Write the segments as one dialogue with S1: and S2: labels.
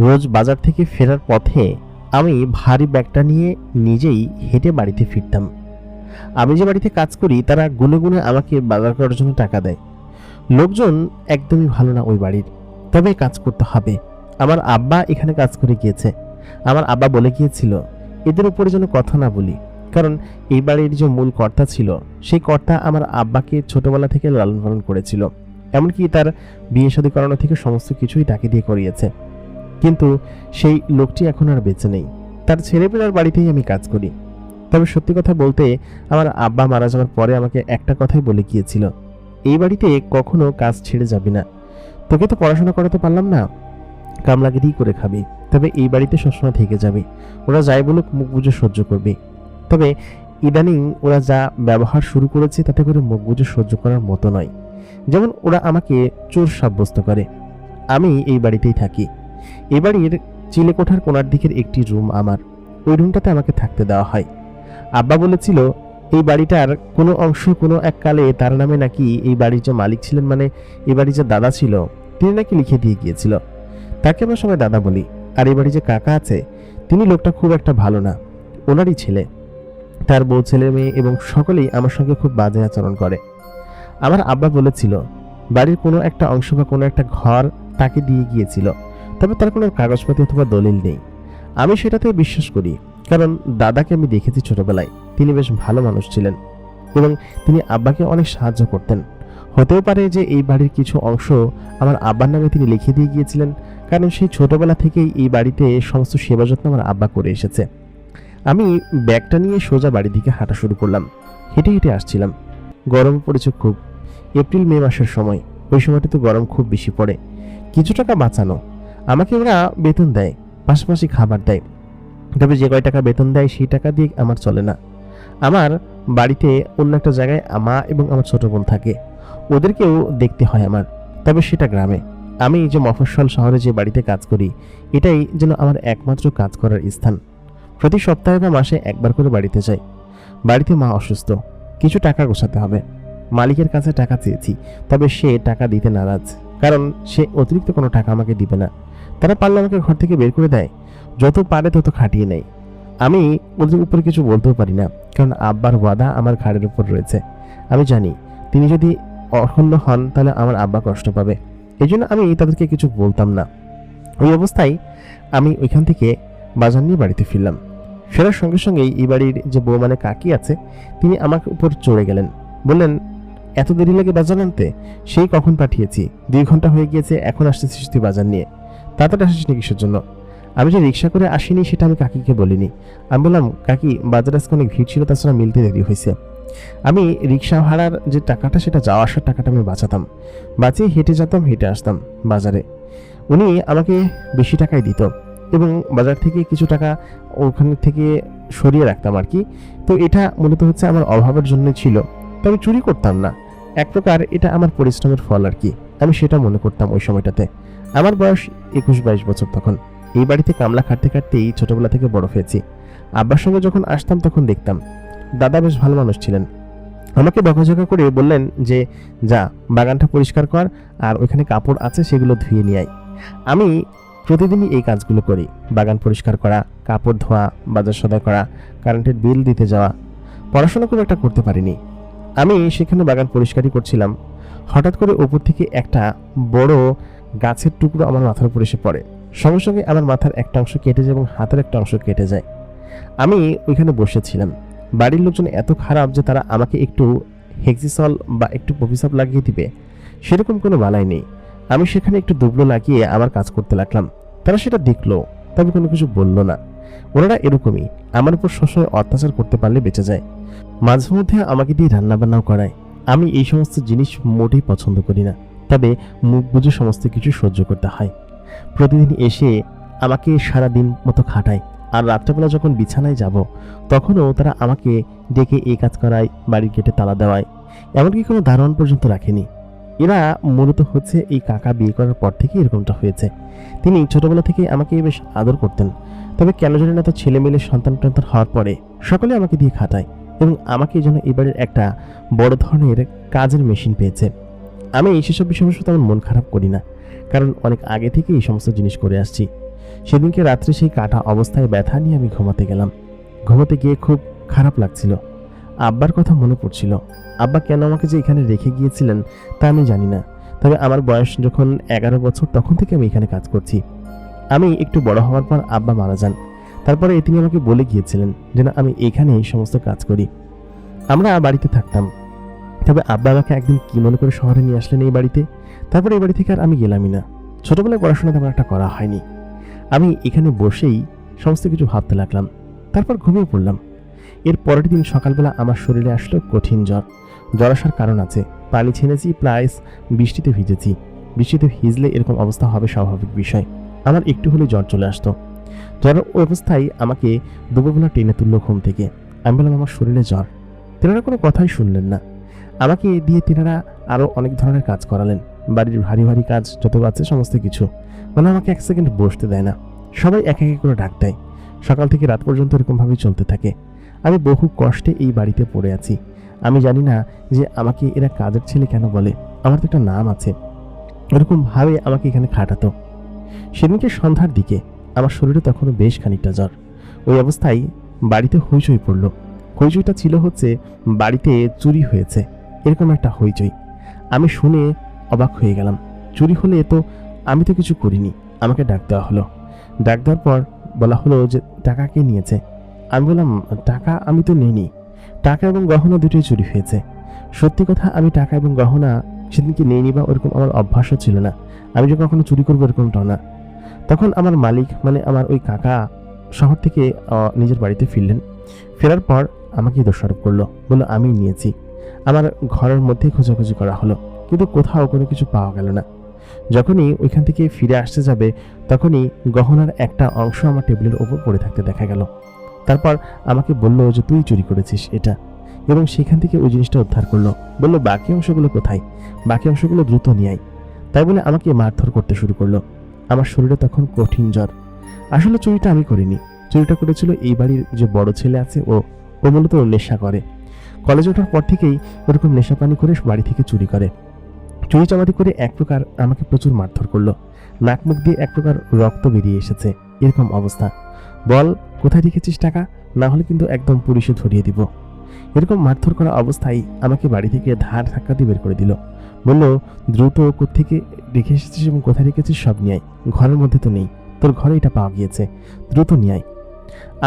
S1: রোজ বাজার থেকে ফেরার পথে আমি ভারী ব্যাগটা নিয়ে নিজেই হেঁটে বাড়িতে ফিরতাম। আমি যে বাড়িতে কাজ করি তারা গুনে গুনে আমাকে বাজার করার জন্য টাকা দেয়। লোকজন একদমই ভালো না ওই বাড়ির, তবে কাজ করতে হবে। আমার আব্বা এখানে কাজ করে গিয়েছে। আমার আব্বা বলে গিয়েছিল এদের উপরে যেন কথা না বলি, কারণ এই বাড়ির যে মূল কর্তা ছিল সেই কর্তা আমার আব্বাকে ছোটবেলা থেকে লালন পালন করেছিল, এমনকি তার বিয়ে শাদী করানো থেকে সমস্ত কিছুই তাকে দিয়ে করিয়েছে। কিন্তু সেই লোকটি এখন আর বেঁচে নেই। তার ছেলেপেলার বাড়িতেই আমি কাজ করি। তবে সত্যি কথা বলতে আমার আব্বা মারা যাওয়ার পরে আমাকে একটা কথাই বলে গিয়েছিল, এই বাড়িতে কখনো কাজ ছেড়ে যাবি না। তোকে তো পড়াশোনা করাতে পারলাম না, কামলাগিরি করে খাবি, তবে এই বাড়িতে সবসময় থেকে যাবি। ওরা যাই বলুক মুখ বুঝে সহ্য করবি। তবে ইদানিং ওরা যা ব্যবহার শুরু করেছে তাতে করে মুখ বুঝে সহ্য করার মতো নয়। যেমন ওরা আমাকে চোর সাব্যস্ত করে। আমি এই বাড়িতেই থাকি। এই বাড়ির চিলেকোঠার কোণার দিকের একটি রুম আমার, ওই রুমটাতে আমাকে থাকতে দেওয়া হয়। আব্বা বলেছিল এই বাড়িটার কোনো অংশ কোনো এক কালে তার নামে নাকি এই বাড়ির যে মালিক ছিলেন, মানে এই বাড়ির যে দাদা ছিল, তিনি নাকি লিখে দিয়ে গিয়েছিল। তাকে আমরা সবাই দাদা বলি। আর এই বাড়ির যে কাকা আছে তিনি লোকটা খুব একটা ভালো না। ওনারই ছেলে, তার বউ ছেলে মেয়ে এবং সকলেই আমার সঙ্গে খুব বাজে আচরণ করে। আমার আব্বা বলেছিল বাড়ির কোনো একটা অংশ বা কোনো একটা ঘর তাকে দিয়ে গিয়েছিল, তবে তার কোনো কাগজপাতি অথবা দলিল নেই। আমি সেটাতে বিশ্বাস করি, কারণ দাদাকে আমি দেখেছি ছোটবেলায়। তিনি বেশ ভালো মানুষ ছিলেন এবং তিনি আব্বাকে অনেক সাহায্য করতেন। হতেও পারে যে এই বাড়ির কিছু অংশ আমার আব্বার নামে তিনি লিখে দিয়ে গিয়েছিলেন, কারণ সেই ছোটবেলা থেকেই এই বাড়িতে সমস্ত সেবা যত্ন আমার আব্বা করে এসেছে। আমি ব্যাগটা নিয়ে সোজা বাড়ির দিকে হাঁটা শুরু করলাম। হেঁটে হেঁটে আসছিলাম। গরম পড়েছে খুব। এপ্রিল মে মাসের সময়, ওই সময়টাতে গরম খুব বেশি পড়ে। কিছু টাকা বাঁচানো, আমাকে ওরা বেতন দেয়, পাশাপাশি খাবার দেয়। তবে যে কয় টাকা বেতন দেয় সেই টাকা দিয়ে আমার চলে না। আমার বাড়িতে অন্য একটা জায়গায় মা এবং আমার ছোট বোন থাকে, ওদেরকেও দেখতে হয় আমার। তবে সেটা গ্রামে। আমি যে মফস্বল শহরে যে বাড়িতে কাজ করি, এটাই যেন আমার একমাত্র কাজ করার স্থান। প্রতি সপ্তাহে বা মাসে একবার করে বাড়িতে যাই। বাড়িতে মা অসুস্থ, কিছু টাকা গোছাতে হবে। মালিকের কাছে টাকা চেয়েছি, তবে সে টাকা দিতে নারাজ, কারণ সে অতিরিক্ত কোনো টাকা আমাকে দিবে না। তারা পারলে আমাকে ঘর থেকে বের করে দেয়, যত পারে তত খাটিয়ে নেয়। আমি ওদের উপরে কিছু বলতেও পারি না, কারণ আব্বার ওয়াদা আমার ঘাড়ের উপর রয়েছে। আমি জানি তিনি যদি অখণ্ড হন তাহলে আমার আব্বা কষ্ট পাবে, এই জন্য আমি তাদেরকে কিছু বলতাম না। ওই অবস্থায় আমি ওইখান থেকে বাজার নিয়ে বাড়িতে ফিরলাম। ফেরার সঙ্গে সঙ্গেই এই বাড়ির যে বউ মানে কাকি আছে তিনি আমার উপর চড়ে গেলেন, বললেন এত দেরি লাগে বাজার আনতে? সেই কখন পাঠিয়েছি, 2 ঘন্টা হয়ে গিয়েছে, এখন আসতেছিস তুই বাজার নিয়ে? তাড়াতাড়ি আসিসনি কিসের জন্য? আমি যে রিক্সা করে আসিনি সেটা আমি কাকিকে বলিনি। আমি বললাম কাকি বাজারে আজকে অনেক ভিড় ছিল, তাছাড়া মিলতে দেরি হয়েছে। আমি রিক্সা ভাড়ার যে টাকাটা সেটা যাওয়া আসার টাকাটা আমি বাঁচাতাম, বাঁচিয়ে হেঁটে যেতাম, হেঁটে আসতাম বাজারে। উনি আমাকে বেশি টাকাই দিত এবং বাজার থেকে কিছু টাকা ওখান থেকে সরিয়ে রাখতাম আর কি। তো এটা মূলত হচ্ছে আমার অভাবের জন্য ছিল, তবে চুরি করতাম না। এক প্রকার এটা আমার পরিশ্রমের ফল আর কি, আমি সেটা মনে করতাম ওই সময়টাতে। আমার বয়স 21-22 বছর তখন। এই বাড়িতে কামলা খাটতে খাটতেই ছোটবেলা থেকে বড় হয়েছি। আব্বার সঙ্গে যখন আসতাম তখন দেখতাম দাদা বেশ ভালো মানুষ ছিলেন। আমাকে বকাঝকা করে বললেন যে যা বাগানটা পরিষ্কার কর, আর ওইখানে কাপড় আছে সেগুলো ধুয়ে নিয়ে আয়। আমি প্রতিদিনই এই কাজগুলো করি, বাগান পরিষ্কার করা, কাপড় ধোয়া, বাজার সদাই করা, কারেন্টের বিল দিতে যাওয়া। পড়াশোনা খুব একটা করতে পারিনি। আমি সেখানে বাগান পরিষ্কারই করছিলাম, হঠাৎ করে ওপর থেকে একটা বড় গাছের টুকরো আমার মাথার উপর এসে পড়ে। সঙ্গে সঙ্গে আমার মাথার একটা অংশ কেটে যায় এবং হাতের একটা অংশ কেটে যায়। আমি ওইখানে বসেছিলাম। বাড়ির লোকজন এত খারাপ যে তারা আমাকে একটু হেক্সিসল বা একটু পপিসাপ লাগিয়ে দিবে সেরকম কোনো বালাই নেই। আমি সেখানে একটু দুবলো লাগিয়ে আমার কাজ করতে লাগলাম। তারা সেটা দেখলো, তবে কোনো কিছু বললো না। ওনারা এরকমই আমার উপর সবসময় অত্যাচার করতে পারলে বেঁচে যায়। মাঝে মধ্যে আমাকে দিয়ে রান্নাবান্নাও করায়। আমি এই সমস্ত জিনিস মোটেই পছন্দ করি না, তবে মুখ বুঝে সমস্ত কিছু সহ্য করতে হয়। প্রতিদিন এসে আমাকে সারা দিন মতো খাটায়, আর রাত্রেবেলা যখন বিছানায় যাব তখনও তারা আমাকে ডেকে এই কাজ করায়, বাড়ির গেটে তালা দেওয়ায়, এমনকি কোনো দারোয়ান পর্যন্ত রাখেনি। এরা মূলত হচ্ছে এই কাকা বিয়ে করার পর থেকে এরকমটা হয়েছে। তিনি ছোটবেলা থেকে আমাকে বেশ আদর করতেন, তবে কেন জানি না তার ছেলে মেয়ে সন্তান টন্তান হওয়ার পরে সকলে আমাকে দিয়ে খাটায় এবং আমাকে যেন এবারের একটা বড় ধরনের কাজের মেশিন পেয়েছে। আমি সেসব বিষয়ে তেমন মন খারাপ করি না, কারণ অনেক আগে থেকে এই সমস্ত জিনিস করে আসছি। সেদিনকে রাত্রে সেই কাটা অবস্থায় ব্যথা নিয়ে আমি ঘুমাতে গেলাম। ঘুমাতে গিয়ে খুব খারাপ লাগছিল। আব্বার কথা মনে পড়ছিল। আব্বা কেন আমাকে যে এখানে রেখে গিয়েছিলেন তা আমি জানি না। তবে আমার বয়স যখন 11 বছর তখন থেকে আমি এখানে কাজ করছি। আমি একটু বড় হওয়ার পর আব্বা মারা যান। তারপরে তিনি আমাকে বলে গিয়েছিলেন যে না, আমি এখানে এই সমস্ত কাজ করি। আমরা বাড়িতে থাকতাম। তবে আব্বা আমাকে একদিন কি মনে করে শহরে নিয়ে আসলেন এই বাড়িতে। তারপরে এই বাড়ি থেকে আর আমি গেলামই না। ছোটবেলায় পড়াশোনা তেমন একটা করা হয়নি। আমি এখানে বসেই সমস্ত কিছু ভাবতে লাগলাম। তারপর ঘুমিয়ে পড়লাম। এর পরের দিন সকালবেলা আমার শরীরে আসলো কঠিন জ্বর। জ্বর আসার কারণ আছে। পানি ছেনেছি, প্লাস বৃষ্টিতে ভিজেছি। বৃষ্টিতে ভিজলে এরকম অবস্থা হবে স্বাভাবিক বিষয়। আমার একটু হলে জ্বর চলে আসতো। জ্বরের অবস্থায় আমাকে দুপুরবেলা টেনে তুললো ঘুম থেকে। আমি বললাম আমার শরীরে জ্বর। তেনারা কোনো কথাই শুনলেন না। আমাকে দিয়ে তেনারা আরও অনেক ধরনের কাজ করালেন। বাড়ির ভারী ভারী কাজ যত আছে সমস্ত কিছু, মানে আমাকে এক সেকেন্ড বসতে দেয় না। সবাই এক এক করে ডাক দেয়। সকাল থেকে রাত পর্যন্ত এরকমভাবেই চলতে থাকে। আমি বহু কষ্টে এই বাড়িতে পড়ে আছি। আমি জানি না যে আমাকে এরা কাজের ছেলে কেন বলে। আমার তো একটা নাম আছে। এরকমভাবে আমাকে এখানে খাটাতো। সেদিনকে সন্ধ্যার দিকে আমার শরীরে তখনও বেশ খানিকটা জ্বর। ওই অবস্থায় বাড়িতে হইচই পড়ল। হইচইটা ছিল হচ্ছে বাড়িতে চুরি হয়েছে, এরকম একটা হইচই। আমি শুনে অবাক হয়ে গেলাম। চুরি হলে তো আমি তো কিছু করিনি। আমাকে ডাক দেওয়া হলো। ডাক দেওয়ার পর বলা হলো যে টাকা কে নিয়েছে। আমি বললাম টাকা আমি তো নিইনি। টাকা এবং গহনা দুটোই চুরি হয়েছে। সত্যি কথা, আমি টাকা এবং গহনা সেদিনকে নিইনি বা ওরকম আমার অভ্যাসও ছিল না। আমি যে কখনো চুরি করবো এরকমটাও না। তখন আমার মালিক মানে আমার ওই কাকা শহর থেকে নিজের বাড়িতে ফিরলেন। ফেরার পর আমাকে দোষারোপ করলো, বললো আমি নিয়েছি। আমার ঘরের মধ্যে খোঁজাখুঁজি করা হলো, কিন্তু কোথাও কোনো কিছু পাওয়া গেল না। যখনই ওইখান থেকে ফিরে আসতে যাবে তখনই গহনার একটা অংশ আমার টেবিলের ওপর পড়ে থাকতে দেখা গেল। তারপর আমাকে বললো যে তুই চুরি করেছিস এটা, এবং সেখান থেকে ওই জিনিসটা উদ্ধার করলো। বললো বাকি অংশগুলো কোথায়, বাকি অংশগুলো দ্রুত নিয়ে আয়। তাই বলে আমাকে মারধর করতে শুরু করলো। আমার শরীরে তখন কঠিন জ্বর। আসলে চুরিটা আমি করিনি। চুরিটা করেছিল এই বাড়ির যে বড় ছেলে আছে, ও মূলত নেশা করে। কলেজে ওঠার পর থেকেই ওরকম নেশা পানি করে বাড়ি থেকে চুরি করে। চুরি চামারি করে এক প্রকার আমাকে প্রচুর মারধর করলো। নাক মুখ দিয়ে এক প্রকার রক্ত বেরিয়ে এসেছে, এরকম অবস্থা। বল কোথায় রেখেছিস টাকা, না হলে কিন্তু একদম পুলিশে ধরিয়ে দিব। এরকম মারধর করা অবস্থায় আমাকে বাড়ি থেকে ধার ধাক্কা দিয়ে বের করে দিল। বলল দ্রুত কোত্থেকে রেখে এসেছিস এবং কোথায় রেখেছিস সব নিয়ে আয়। ঘরের মধ্যে তো নেই, তোর ঘরে এটা পাওয়া গিয়েছে, দ্রুত নিয়ে আয়।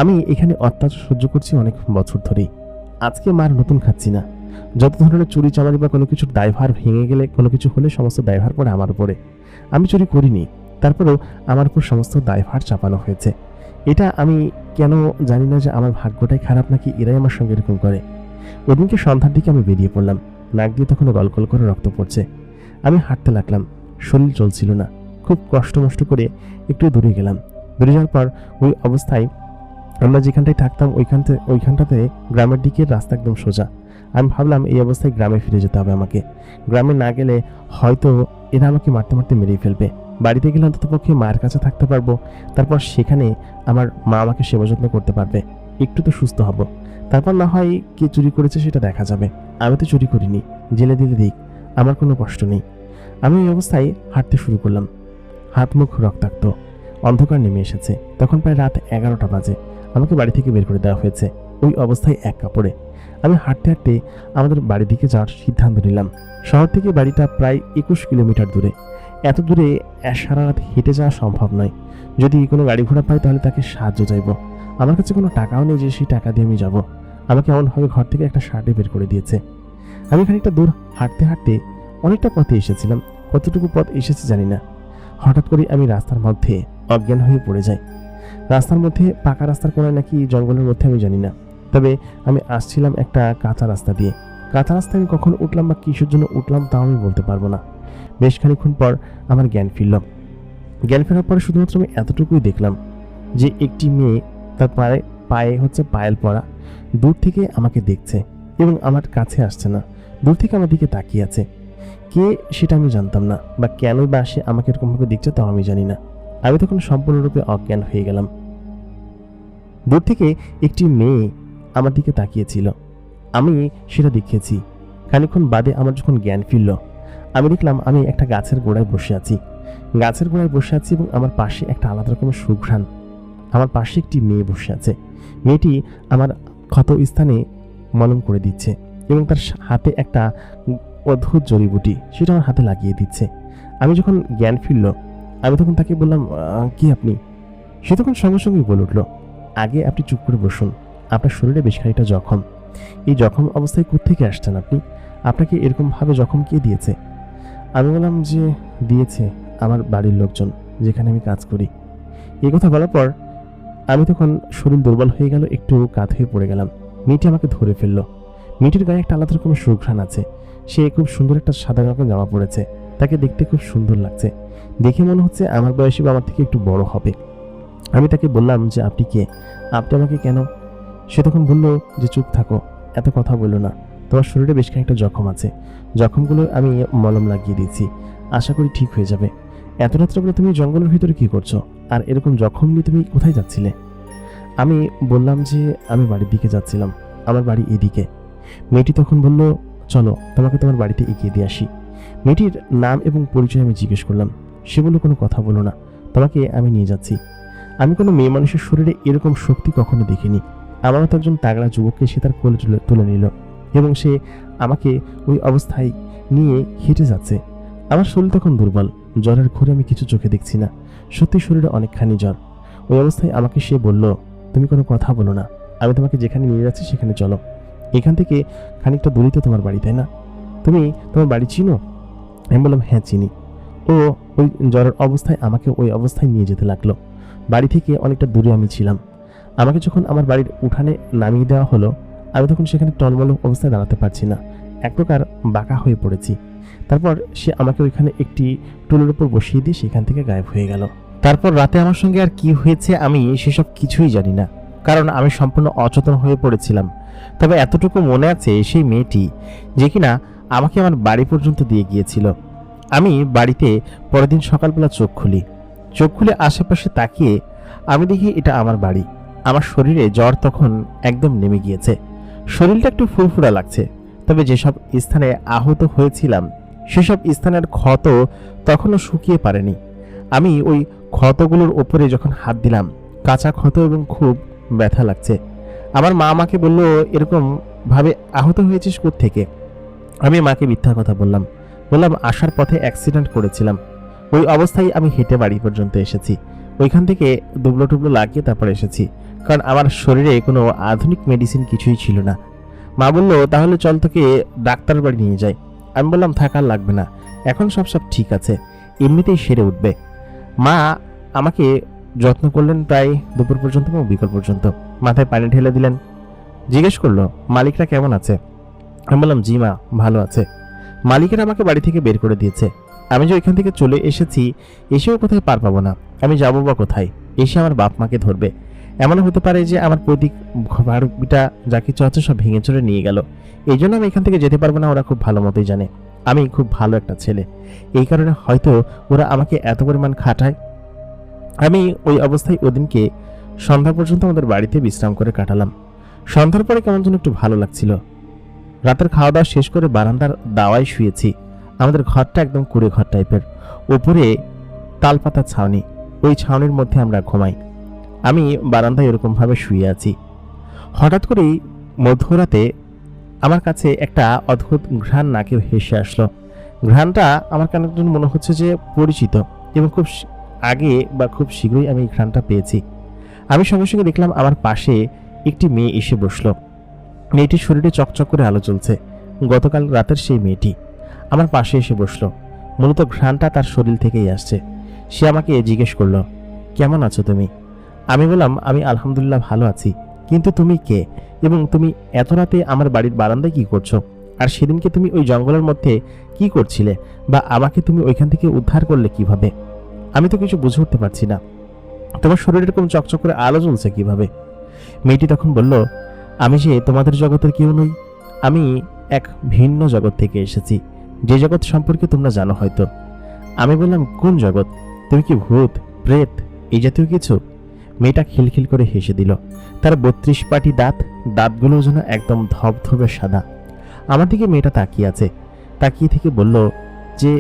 S1: আমি এখানে অত্যাচার সহ্য করছি অনেক বছর ধরেই। আজকে মার নতুন খাচ্ছি না। যত ধরনের চুরি চামারি বা কোনো কিছুর দায়ভার ভেঙে গেলে, কোনো কিছু হলে সমস্ত দায়ভার পড়ে আমার উপরে। আমি চুরি করিনি, তারপরেও আমার উপর সমস্ত দায়ভার চাপানো হয়েছে। এটা আমি কেন জানি না যে আমার ভাগ্যটাই খারাপ নাকি এরাই আমার সঙ্গে এরকম করে। ওদিনকে সন্ধ্যার দিকে আমি বেরিয়ে পড়লাম। নাক দিয়ে তখনও গলগল করে রক্ত পড়ছে। আমি হাঁটতে লাগলাম, শরীর চলছিল না। খুব কষ্ট মষ্ট করে একটু দূরে গেলাম। দূরে যাওয়ার পর ওই অবস্থায় আমরা যেখানটায় থাকতাম ওইখানটাতে গ্রামের দিকে রাস্তা একদম সোজা। আমি ভাবলাম এই অবস্থায় গ্রামে ফিরে যেতে হবে আমাকে। গ্রামে না গেলে হয়তো এরা আমাকে মারতে মারতে মেরেই ফেলবে। বাড়িতে গেলে অন্তত পক্ষে মায়ের কাছে থাকতে পারবো। তারপর সেখানে আমার মা আমাকে সেবা যত্ন করতে পারবে, একটু তো সুস্থ হব। তারপর না হয় কে চুরি করেছে সেটা দেখা যাবে। আমি তো চুরি করিনি, জেলে দিলে দিক, আমার কোনো কষ্ট নেই। আমি এই অবস্থায় হাঁটতে শুরু করলাম। হাত মুখ রক্তাক্ত, অন্ধকার নেমে এসেছে। তখন প্রায় রাত 11টা বাজে। আমাকে বাড়ি থেকে বের করে দেওয়া হয়েছে ওই অবস্থায় এক কাপড়ে। আমি হাঁটতে হাঁটতে আমাদের বাড়ির দিকে যাওয়ার সিদ্ধান্ত নিলাম। শহর থেকে বাড়িটা প্রায় 21 কিলোমিটার দূরে। এত দূরে সারা রাত হেঁটে যাওয়া সম্ভব নয়। যদি কোনো গাড়ি ঘোড়া পাই তাহলে তাকে সাহায্য চাইব। আমার কাছে কোনো টাকাও নেই যে সেই টাকা দিয়ে আমি যাব। আমাকে এমনভাবে ঘর থেকে একটা শার্টে বের করে দিয়েছে। আমি খানিকটা দূর হাঁটতে হাঁটতে অনেকটা পথে এসেছিলাম। কতটুকু পথ এসেছি জানি না। হঠাৎ করে আমি রাস্তার মধ্যে অজ্ঞান হয়ে পড়ে যাই। রাস্তার মধ্যে, পাকা রাস্তার কোনায় নাকি জঙ্গলের মধ্যে আমি জানি না, তবে আমি আসছিলাম একটা কাঁচা রাস্তা দিয়ে। কাঁচা রাস্তায় আমি কখন উঠলাম বা কিসের জন্য উঠলাম তাও আমি বলতে পারবো না। বেশ খানিক্ষণ পর আমার জ্ঞান ফিরল। জ্ঞান ফেরার পরে শুধুমাত্র আমি এতটুকুই দেখলাম যে একটি মেয়ে, তার পায়ে হচ্ছে পায়েল পরা, দূর থেকে আমাকে দেখছে এবং আমার কাছে আসছে না, দূর থেকে আমার দিকে তাকিয়ে আছে। কে সেটা আমি জানতাম না, বা কেনই বা সে আমাকে এরকমভাবে দেখছে তাও আমি জানি না। আমি তখন সম্পূর্ণরূপে অজ্ঞান হয়ে গেলাম। দূর থেকে একটি মেয়ে আমার দিকে তাকিয়েছিল, আমি সেটা দেখেছি। খানিকক্ষণ বাদে আমার যখন জ্ঞান ফিরল, আমি দেখলাম আমি একটা গাছের গোড়ায় বসে আছি। গাছের গোড়ায় বসে আছি এবং আমার পাশে একটা আলাদা রকমের সুঘ্রাণ। আমার পাশে একটি মেয়ে বসে আছে। মেয়েটি আমার ক্ষত স্থানে মলম করে দিচ্ছে এবং তার হাতে একটা অদ্ভুত জড়িবুটি, সেটা আমার হাতে লাগিয়ে দিচ্ছে। আমি যখন জ্ঞান ফিরল, আমি তখন তাকে বললাম, কি আপনি? সে তখন সঙ্গে সঙ্গেই বলে উঠল, আগে আপনি চুপ করে বসুন, আপনার শরীরে বেশ খানিকটা জখম। এই জখম অবস্থায় কোত্থেকে আসছেন আপনি? আপনাকে এরকমভাবে জখম কে দিয়েছে? আমি বললাম যে দিয়েছে আমার বাড়ির লোকজন, যেখানে আমি কাজ করি। এই কথা বলার পর আমি তখন শরীর দুর্বল হয়ে গেল, একটু কাত হয়ে পড়ে গেলাম। মেয়েটি আমাকে ধরে ফেললো। মেয়েটির গায়ে একটা আলাদা রকমের সুঘ্রাণ আছে। সে খুব সুন্দর একটা সাদা রকমের জামা পরেছে। তাকে দেখতে খুব সুন্দর লাগছে। দেখে মনে হচ্ছে আমার বয়সী বা আমার থেকে একটু বড় হবে। আমি তাকে বললাম যে আপনি কে? আপনি আমাকে কেন? সে তখন বলল যে চুপ থাকো, এত কথা বললো না। তোমার শরীরে বেশ খানিকটা জখম আছে, জখমগুলো আমি মলম লাগিয়ে দিয়েছি, আশা করি ঠিক হয়ে যাবে। এত রাত্রে বলে তুমি জঙ্গলের ভিতরে কি করছো? আর এরকম জখম নিয়ে তুমি কোথায় যাচ্ছিলে? আমি বললাম যে আমি বাড়ির দিকে যাচ্ছিলাম, আমার বাড়ি এদিকে। মেয়েটি তখন বলল, চলো তোমাকে তোমার বাড়িতে এগিয়ে দিয়ে আসি। মেয়েটির নাম এবং পরিচয় আমি জিজ্ঞেস করলাম। সে বলল, কোনো কথা বলো না, তোমাকে আমি নিয়ে যাচ্ছি। আমি কোনো মেয়ে মানুষের শরীরে এরকম শক্তি কখনো দেখিনি। আমার মতো একজন তাগড়া যুবককে সে তার কোলে তুলে নিল এবং সে আমাকে ওই অবস্থায় নিয়ে হেঁটে যাচ্ছে। আমার শরীর তখন দুর্বল, জ্বরের ঘোরে আমি কিছু চোখে দেখছি না, সত্যি শরীরে অনেকখানি জ্বর। ওই অবস্থায় আমাকে সে বলল, তুমি কোনো কথা বলো না, আমি তোমাকে যেখানে নিয়ে যাচ্ছি সেখানে চলো। এখান থেকে খানিকটা দূরেই তো তোমার বাড়ি, তাই না? তুমি তোমার বাড়ি চিনো? আমি বললাম, হ্যাঁ চিনি। ও ওই জ্বরের অবস্থায় আমাকে ওই অবস্থায় নিয়ে যেতে লাগলো। বাড়ি থেকে অনেকটা দূরে আমি ছিলাম। আমাকে যখন আমার বাড়ির উঠানে নামিয়ে দেওয়া হলো, আমি তখন সেখানে টলমল অবস্থায় দাঁড়াতে পারছি না, এক প্রকার বাঁকা হয়ে পড়েছি। তারপর সে আমাকে ওইখানে একটি টুলের উপর বসিয়ে দিয়ে সেখান থেকে গায়েব হয়ে গেল। তারপর রাতে আমার সঙ্গে আর কি হয়েছে আমি সেসব কিছুই জানি না, কারণ আমি সম্পূর্ণ অচেতন হয়ে পড়েছিলাম। তবে এতটুকু মনে আছে, সেই মেয়েটি যে কিনা আমাকে আমার বাড়ি পর্যন্ত দিয়ে গিয়েছিল। আমি বাড়িতে পরের দিন সকালবেলা চোখ খুলে আশেপাশে তাকিয়ে আমি দেখি এটা আমার বাড়ি। আমার শরীরে জ্বর তখন একদম নেমে গিয়েছে, শরীরটা একটু ফুরফুরা লাগছে। তবে যেসব স্থানে আহত হয়েছিলাম সেসব স্থানের ক্ষত তখনও শুকিয়ে পারেনি। আমি ওই ক্ষতগুলোর ওপরে যখন হাত দিলাম, কাঁচা ক্ষত এবং খুব ব্যথা লাগছে। আমার মা আমাকে বলল, এরকম ভাবে আহত হয়েছিস কোত্থেকে? আমি মাকে মিথ্যা কথা বললাম, আসার পথে অ্যাক্সিডেন্ট করেছিলাম। ওই অবস্থায় আমি হেঁটে বাড়ি পর্যন্ত এসেছি। ওইখান থেকে দুবলো টুবলো লাগিয়ে তারপর এসেছি, কারণ আমার শরীরে কোনো আধুনিক মেডিসিন কিছুই ছিল না। মা বলল, তাহলে চল তোকে ডাক্তার বাড়ি নিয়ে যাই। আমি বললাম, থাকার লাগবে না, এখন সব ঠিক আছে, এমনিতেই সেরে উঠবে। মা আমাকে যত্ন করলেন প্রায় দুপুর পর্যন্ত এবং বিকেল পর্যন্ত। মাথায় পানি ঢেলে দিলেন। জিজ্ঞেস করলো, মালিকরা কেমন আছে? আমি বললাম, জি মা, ভালো আছে। মালিকেরা আমাকে বাড়ি থেকে বের করে দিয়েছে। আমি যে ওইখান থেকে চলে এসেছি, এসেও কোথায় পার পাবো না। আমি যাবো বা কোথায়? এসে আমার বাপ মাকে ধরবে। এমন হতে পারে যে আমার প্রতীক ভাড়বিটা যা কিছু আছে সব ভেঙে চড়ে নিয়ে গেল। এই জন্য আমি এখান থেকে যেতে পারবো না। ওরা খুব ভালো মতোই জানে আমি খুব ভালো একটা ছেলে, এই কারণে হয়তো ওরা আমাকে এত পরিমাণ খাটায়। আমি ওই অবস্থায় ওদিনকে সন্ধ্যা পর্যন্ত আমাদের বাড়িতে বিশ্রাম করে কাটালাম। সন্ধ্যার পরে কেমন যেন একটু ভালো লাগছিল। রাতের খাওয়া দাওয়া শেষ করে বারান্দার দাওয়ায় শুয়েছি। আমাদের ঘরটা একদম কুড়ে ঘর টাইপের, ওপরে তালপাতার ছাউনি, ওই ছাউনির মধ্যে আমরা ঘুমাই। আমি বারান্দায় এরকমভাবে শুয়ে আছি। হঠাৎ করেই মধ্যরাতে আমার কাছে একটা অদ্ভুত ঘ্রাণ নাকে ভেসে আসলো। ঘ্রাণটা আমার কেন মনে হচ্ছে যে পরিচিত, এবং খুব আগে বা খুব শীঘ্রই আমি এই ঘ্রাণটা পেয়েছি। আমি সঙ্গে সঙ্গে দেখলাম আমার পাশে একটি মেয়ে এসে বসলো। মেয়েটির শরীরে চকচক করে আলো জ্বলছে। গতকাল রাতের সেই মেয়েটি আমার পাশে এসে বসলো। মূলত ঘ্রাণটা তার শরীর থেকেই আসছে। সে আমাকে জিজ্ঞেস করলো, কেমন আছো তুমি? আমি বললাম, আমি আলহামদুলিল্লাহ ভালো আছি, কিন্তু তুমি কে এবং তুমি এত রাতে আমার বাড়ির বারান্দায় কি করছো? আর সেদিনকে তুমি ওই জঙ্গলের মধ্যে কি করছিলে, বা আমাকে তুমি ওইখান থেকে উদ্ধার করলে কিভাবে? আমি তো কিছু বুঝে উঠতে পারছি না। তোমার শরীরে এরকম চকচক করে আলো জ্বলছে কিভাবে? মেয়েটি তখন বলল, আমি যে তোমাদের জগতের কেউ নই, আমি এক ভিন্ন জগৎ থেকে এসেছি, যে জগৎ সম্পর্কে তোমরা জানো হয়তো। আমি বললাম, কোন জগৎ? তুমি কি ভূত প্রেত এই জাতীয় কিছু? মেয়েটা খিলখিল করে হেসে দিল। তার 32 পাটি দাঁতগুলো যেন একদম ধবধবে সাদা। আমার দিকে মেয়েটা তাকিয়ে আছে। তাকিয়ে থেকে বলল, যে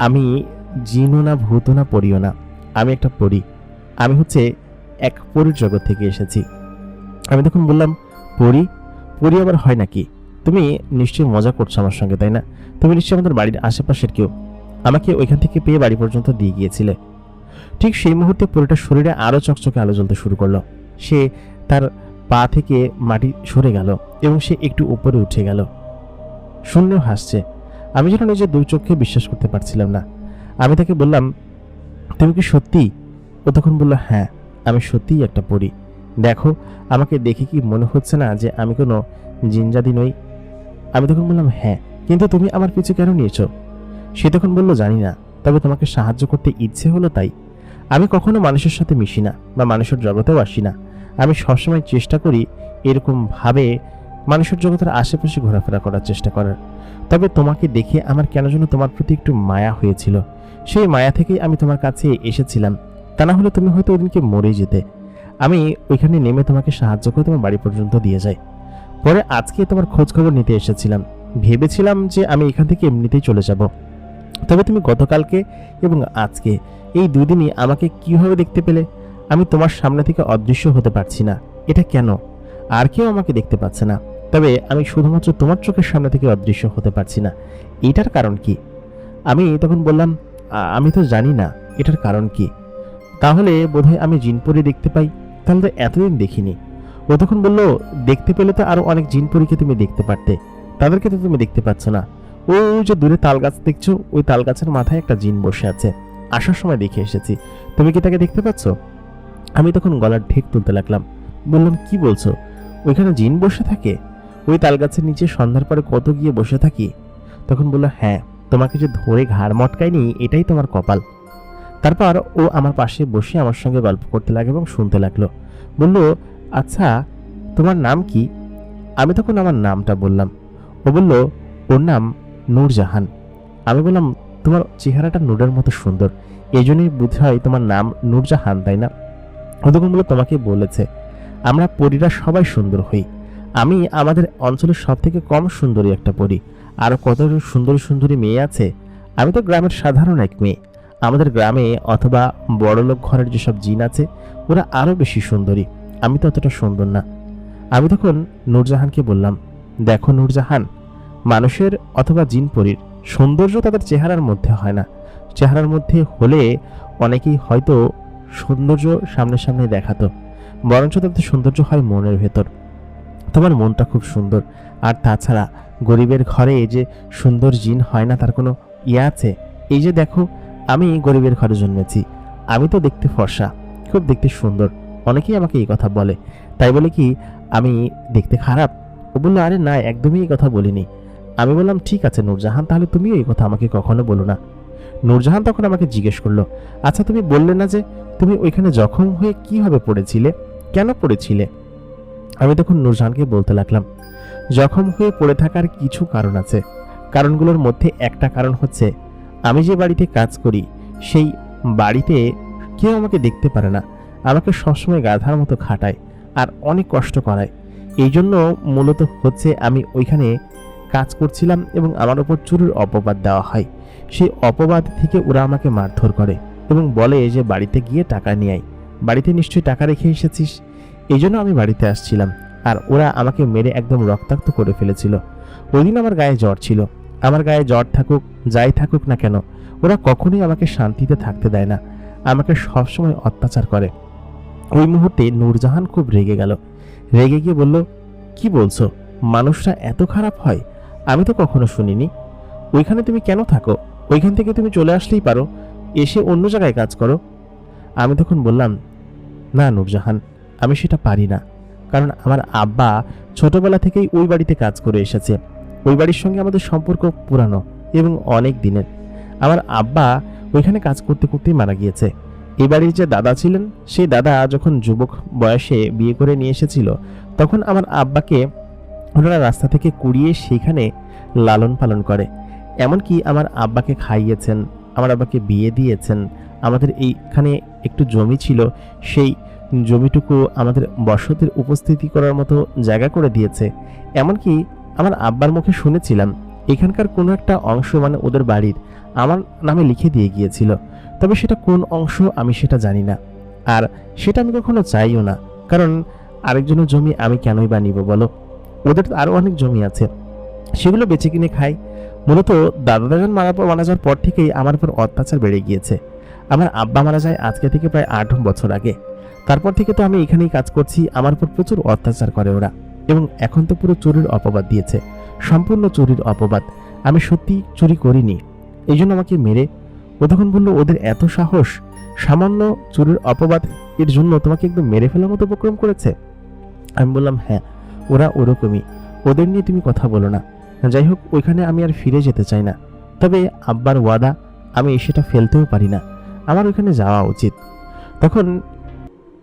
S1: আমি জিনও না, ভূতও না, পরিও না, আমি একটা পরী। আমি হচ্ছে এক পরীর জগৎ থেকে এসেছি। আমি তখন বললাম, পরী? পরী আবার হয় নাকি? তুমি নিশ্চয়ই মজা করছো আমার সঙ্গে, তাই না? তুমি নিশ্চয়ই আমাদের বাড়ির আশেপাশের কেউ, আমাকে ওইখান থেকে পেয়ে বাড়ি পর্যন্ত দিয়ে গিয়েছিলে। ঠিক সেই মুহূর্তে পরীটার শরীরে আরো চকচকে আলো জ্বলতে শুরু করলো। সে তার পা থেকে মাটি সরে গেল এবং সে একটু উপরে উঠে গেল। শূন্য হাসছে। আমি যেন নিজের দুই চোখে বিশ্বাস করতে পারছিলাম না। আমি তাকে বললাম, তুমি কি সত্যি? ও তখন বলল, হ্যাঁ, আমি সত্যিই একটা পরী। দেখো, আমাকে দেখে কি মনে হচ্ছে না যে আমি কোনো জিনজাদি নই? আমি তখন বললাম, হ্যাঁ, কিন্তু তুমি আমার পিছু কেন নিয়েছো? সে তখন বলল, জানি না, তবে তোমাকে সাহায্য করতে ইচ্ছে হলো তাই। আমি কখনো মানুষের সাথে মিশি না বা মানুষের জগতেও আসি না। আমি সবসময় চেষ্টা করি এরকম ভাবে মানুষের জগতের আশেপাশে ঘোরাফেরা করার চেষ্টা করার। তবে তোমাকে দেখে আমার কেন যেন তোমার প্রতি একটু মায়া হয়েছিল। সেই মায়া থেকেই আমি তোমার কাছে এসেছিলাম। তা না হলে তুমি হয়তো ওদিনকে মরে যেতে। আমি ওইখানে নেমে তোমাকে সাহায্য করে তোমার বাড়ি পর্যন্ত দিয়ে যাই। পরে আজকে তোমার খোঁজ খবর নিতে এসেছিলাম। ভেবেছিলাম যে আমি এখান থেকে এমনিতেই চলে যাব। তবে তুমি গতকালকে এবং আজকে এই দুদিনই আমাকে কিভাবে দেখতে পেলে? আমি তোমার সামনে থেকে অদৃশ্য হতে পারছি না। এটা কেন? আর কেউ আমাকে দেখতে পাচ্ছে না, তবে আমি শুধুমাত্র তোমার চোখের সামনে থেকে অদৃশ্য হতে পারছি না। এটার কারণ কি? আমি তখন বললাম, আমি তো জানি না এটার কারণ কি। তাহলে বোধহয় আমি জিনপরি দেখতে পাই, তাহলে তো এতদিন দেখিনি। ও তখন বলল, দেখতে পেলে তো আরো অনেক জিনপরিকে তুমি দেখতে পারতে, তাদেরকে তো তুমি দেখতে পাচ্ছ না। ওই যে দূরে তাল গাছ দেখছো, ওই তাল গাছের মাথায় একটা জিন বসে আছে। আসার সময় দেখে এসেছি। তুমি কি তাকে দেখতে পাচ্ছ? আমি তখন গলার ঢেক তুলতে লাগলাম। বললাম, কি বলছো? ওইখানে জিন বসে থাকে? ওই তাল গাছের নিচে সন্ধ্যার পরে কত গিয়ে বসে থাকি? তখন বলল, হ্যাঁ, তোমাকে যে ধরে ঘাড় মটকায়নি এটাই তোমার কপাল। তারপর ও আমার পাশে বসে আমার সঙ্গে গল্প করতে লাগে এবং শুনতে লাগলো। বলল, আচ্ছা, তোমার নাম কি? আমি তখন আমার নামটা বললাম। ও বলল, ওর নাম নূরজাহান। আমি বললাম, তোমার চেহারাটা নূরের মতো সুন্দর, এই জন্যই বুঝ হয় তোমার নাম নূরজাহান, তাই না? ও তখন বলল, তোমাকে বলেছে আমরা পরীরা সবাই সুন্দর হই। আমি আমাদের অঞ্চলের সব থেকে কম সুন্দরী একটা পরী। আরো কত সুন্দরী সুন্দরী মেয়ে আছে। আমি তো গ্রামের সাধারণ এক মেয়ে। আমাদের গ্রামে অথবা বড়লোক ঘরের যেসব জিন আছে ওরা আরো বেশি সুন্দরী। আমি তো অতটা সুন্দর না। আমি তখন নূরজাহানকে বললাম, দেখো নূরজাহান, মানুষের অথবা জিন পরীর সৌন্দর্য তাদের চেহারার মধ্যে হয় না। চেহারার মধ্যে হলে অনেকেই হয়তো সৌন্দর্য সামনে সামনে দেখাতো, বরঞ্চ তাদের সৌন্দর্য হয় মনের ভেতর। তোমার মনটা খুব সুন্দর। আর তাছাড়া গরিবের ঘরে যে সুন্দর জিন হয় না তার কোনো ইয়ে আছে? এই যে দেখো, আমি গরিবের ঘরে জন্মেছি। আমি তো দেখতে ফর্সা, খুব দেখতে সুন্দর। অনেকেই আমাকে এই কথা বলে, তাই বলে কি আমি দেখতে খারাপ? ও বললো, আরে না, একদমই এই কথা বলিনি। আমি বললাম, ঠিক আছে নূরজাহান, তাহলে তুমিও এই কথা আমাকে কখনো বলো না। নূরজাহান তখন আমাকে জিজ্ঞেস করলো, আচ্ছা তুমি বললে না যে তুমি ওইখানে জখম হয়ে কিভাবে পড়েছিলে, কেন পড়েছিলে? আমি তখন নূরজাহানকে বলতে লাগলাম, জখম হয়ে পড়ে থাকার কিছু কারণ আছে। কারণগুলোর মধ্যে একটা কারণ হচ্ছে, আমি যে বাড়িতে কাজ করি সেই বাড়িতে কেউ আমাকে দেখতে পারে না। আমাকে সবসময় গাধার মতো খাটায় আর অনেক কষ্ট করায়। এই জন্য মূলত হচ্ছে আমি ওইখানে কাজ করছিলাম এবং আমার ওপর চুরির অপবাদ দেওয়া হয়। সেই অপবাদ থেকে ওরা আমাকে মারধর করে এবং বলে যে বাড়িতে গিয়ে টাকা নিয়ে আয়। বাড়িতে নিশ্চয়ই টাকা রেখে এসেছিস। এই জন্য আমি বাড়িতে আসছিলাম, আর ওরা আমাকে মেরে একদম রক্তাক্ত করে ফেলেছিল। ওই দিন আমার গায়ে জ্বর ছিল। আমার গায়ে জ্বর থাকুক, যাই থাকুক না কেন, ওরা কখনোই আমাকে শান্তিতে থাকতে দেয় না, আমাকে সবসময় অত্যাচার করে। ওই মুহূর্তে নূরজাহান খুব রেগে গেল। রেগে গিয়ে বলল, কি বলছো? মানুষরা এত খারাপ হয়? আমি তো কখনো শুনিনি। ওইখানে তুমি কেন থাকো? ওইখান থেকে তুমি চলে আসলেই পারো, এসে অন্য জায়গায় কাজ করো। আমি তখন বললাম, না নূরজাহান, আমি সেটা পারি না। কারণ আমার আব্বা ছোটবেলা থেকেই ওই বাড়িতে কাজ করে এসেছে। ওই বাড়ির সঙ্গে আমাদের সম্পর্ক পুরানো এবং অনেক দিনের। আমার আব্বা ওইখানে কাজ করতে করতেই মারা গিয়েছে। এই বাড়ির যে দাদা ছিলেন, সেই দাদা যখন যুবক বয়সে বিয়ে করে নিয়ে এসেছিল, তখন আমার আব্বাকে ওনারা রাস্তা থেকে কুড়িয়ে সেইখানে লালন পালন করে। এমনকি আমার আব্বাকে খাইয়েছেন, আমার আব্বাকে বিয়ে দিয়েছেন। আমাদের এইখানে একটু জমি ছিল, সেই জমিটুকু আমাদের বসতির উপস্থিতি করার মতো জায়গা করে দিয়েছে। এমনকি আমার আব্বার মুখে শুনেছিলাম এখানকার কোনো একটা অংশ মানে ওদের বাড়ির আমার নামে লিখে দিয়ে গিয়েছিল। তবে সেটা কোন অংশ আমি সেটা জানি না, আর সেটা আমি কখনো চাইও না। কারণ আরেকজনের জমি আমি কেনই বা নিব বলো? ওদের তো আরও অনেক জমি আছে, সেগুলো বেচে কিনে খাই। মূলত দাদা মারা যাওয়ার পর থেকেই আমার উপর অত্যাচার বেড়ে গিয়েছে। আমার আব্বা মারা যায় আজকে থেকে প্রায় 8 বছর আগে। তারপর থেকে তো আমি এখানেই কাজ করছি। আমার উপর প্রচুর অত্যাচার করে ওরা, এবং এখন তো পুরো চুরির অপবাদ দিয়েছে, সম্পূর্ণ চুরির অপবাদ। আমি সত্যি চুরি করিনি, এই জন্য আমাকে মেরে। ও তখন বলল, ওদের এত সাহস, সামান্য চুরির অপবাদ এর জন্য তোমাকে একদম মেরে ফেলার মতো উপক্রম করেছে। আমি বললাম, হ্যাঁ, ওরা ওরকমই, ওদের নিয়ে তুমি কথা বলো না। যাই হোক, ওইখানে আমি আর ফিরে যেতে চাই না। তবে আব্বার ওয়াদা, আমি সেটা ফেলতেও পারি না, আমার ওইখানে যাওয়া উচিত। তখন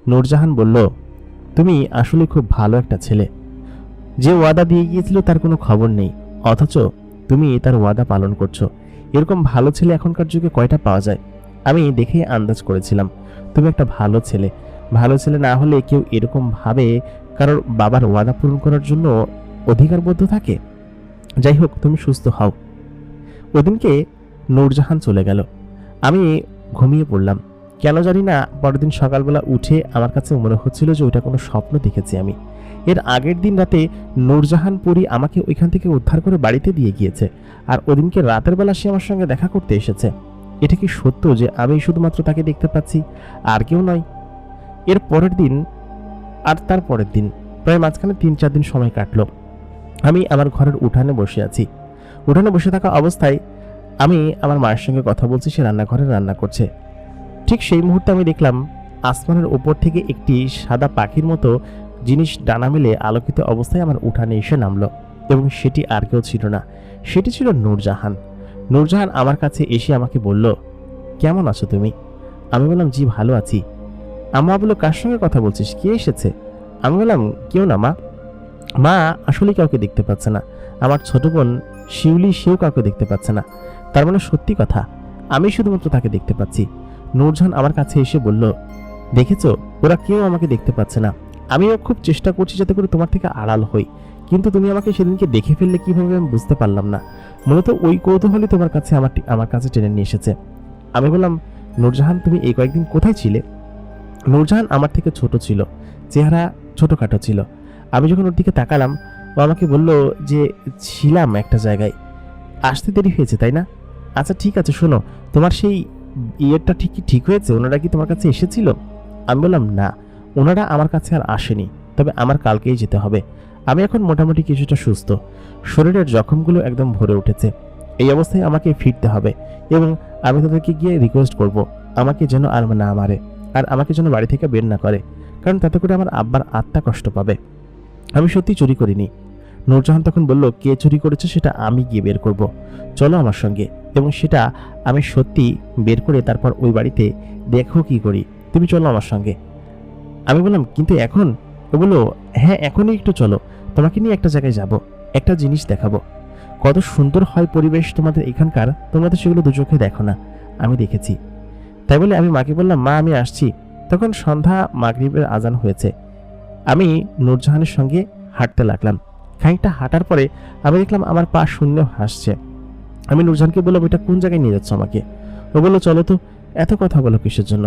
S1: নূরজাহান বলল, তুমি আসলে খুব ভালো একটা ছেলে। যে ওয়াদা দিয়ে গিয়েছিল তার কোনো খবর নেই, অথচ তুমি তার ওয়াদা পালন করছো। এরকম ভালো ছেলে এখনকার যুগে কয়টা পাওয়া যায়? আমি দেখেই আন্দাজ করেছিলাম তুমি একটা ভালো ছেলে। ভালো ছেলে না হলে কেউ এরকম ভাবে কারোর বাবার ওয়াদা পূরণ করার জন্য অধিকারবদ্ধ থাকে? যাই হোক, তুমি সুস্থ হও। ওদিনকে নূরজাহান চলে গেল, আমি ঘুমিয়ে পড়লাম। কেন জানি না পরের দিন সকালবেলা উঠে আমার কাছে মনে হচ্ছিল যে ওইটা কোনো স্বপ্ন দেখেছি আমি। এর আগের দিন রাতে নূরজাহান পুরী আমাকে ওইখান থেকে উদ্ধার করে বাড়িতে দিয়ে গিয়েছে, আর ওদিনকে রাতের বেলা সে আমার সঙ্গে দেখা করতে এসেছে। এটা কি সত্য যে আমি শুধুমাত্র তাকে দেখতে পাচ্ছি, আর কেউ নয়? এর পরের দিন আর তার পরের দিন, প্রায় মাঝখানে 3-4 দিন সময় কাটলো। আমি আমার ঘরের উঠানে বসে আছি। উঠানে বসে থাকা অবস্থায় আমি আমার মায়ের সঙ্গে কথা বলছি, সে রান্নাঘরে রান্না করছে। ঠিক সেই মুহূর্তে আমি দেখলাম আসমানের উপর থেকে একটি সাদা পাখির মতো জিনিস ডানা মেলে আলোকিত অবস্থায় আমার উঠানে এসে নামলো, এবং সেটি আর কেউ ছিল না, সেটি ছিল নূরজাহান। নূরজাহান আমার কাছে এসে আমাকে বলল, কেমন আছো তুমি? আমি বললাম, জি ভালো আছি। আম্মা বলল, কার সঙ্গে কথা বলছিস, কে এসেছে? আমি বললাম, কেউ না মা। মা আসলে কাউকে দেখতে পাচ্ছে না। আমার ছোট বোন শিউলি, সেও কাউকে দেখতে পাচ্ছে না। তার মানে সত্যি কথা, আমি শুধুমাত্র তাকে দেখতে পাচ্ছি। নূরজাহান আমার কাছে এসে বলল, দেখেছো, ওরা কেউ আমাকে দেখতে পাচ্ছে না। আমিও খুব চেষ্টা করছি যাতে করে তোমার থেকে আড়াল হই, কিন্তু তুমি আমাকে সেদিনকে দেখে ফেললে কিভাবে আমি বুঝতে পারলাম না। মূলত ওই কৌতূহলই তোমার কাছে আমার কাছে টেনে নিয়ে এসেছে। আমি বললাম, নূরজাহান তুমি এই কয়েকদিন কোথায় ছিলে? নূরজাহান আমার থেকে ছোট ছিল, চেহারা ছোটখাটো ছিল। আমি যখন ওর দিকে তাকালাম, ও আমাকে বলল যে ছিলাম একটা জায়গায়। আসতে দেরি হয়েছে তাই না? আচ্ছা ঠিক আছে, শোনো, তোমার সেই ইয়েরটা ঠিক হয়েছে? ওনারা কি তোমার কাছে এসেছিল? আমি বললাম, না, ওনারা আমার কাছে আর আসেনি, তবে আমার কালকেই যেতে হবে। আমি এখন মোটামুটি কিছুটা সুস্থ, শরীরের জখমগুলো একদম ভরে উঠেছে। এই অবস্থায় আমাকে ফিরতে হবে, এবং আমি তাদেরকে গিয়ে রিকোয়েস্ট করব আমাকে যেন আর না মারে, আর আমাকে যেন বাড়ি থেকে বের না করে, কারণ তাতে করে আমার আব্বার আত্মা কষ্ট পাবে। আমি সত্যি চুরি করিনি। নূরজাহান তখন বলল, কে চুরি করেছে সেটা আমি গিয়ে বের করব, চলো আমার সঙ্গে। এবং সেটা আমি সত্যি বের করে তারপর ওই বাড়িতে দেখো কি করি, তুমি চলো আমার সঙ্গে। আমি বললাম, কিন্তু এখন? ও বললো, হ্যাঁ এখনই একটু চলো, তোমাকে নিয়ে একটা জায়গায় যাব, একটা জিনিস দেখাবো। কত সুন্দর হয় পরিবেশ তোমাদের এখানকার, তোমরা তো সেগুলো দু চোখে দেখো না, আমি দেখেছি। তাই বলে আমি মাকে বললাম, মা আমি আসছি। তখন সন্ধ্যা মাগরিবের আজান হয়েছে। আমি নূরজাহানের সঙ্গে হাঁটতে লাগলাম। খানিকটা হাঁটার পরে আমি দেখলাম আমার পা শূন্য হাসছে। আমি নূরজাহানকে বললাম, এটা কোন জায়গায় নিয়ে যাচ্ছ আমাকে? ও বললো, চলো তো। এত কথা বলো কিসের জন্য?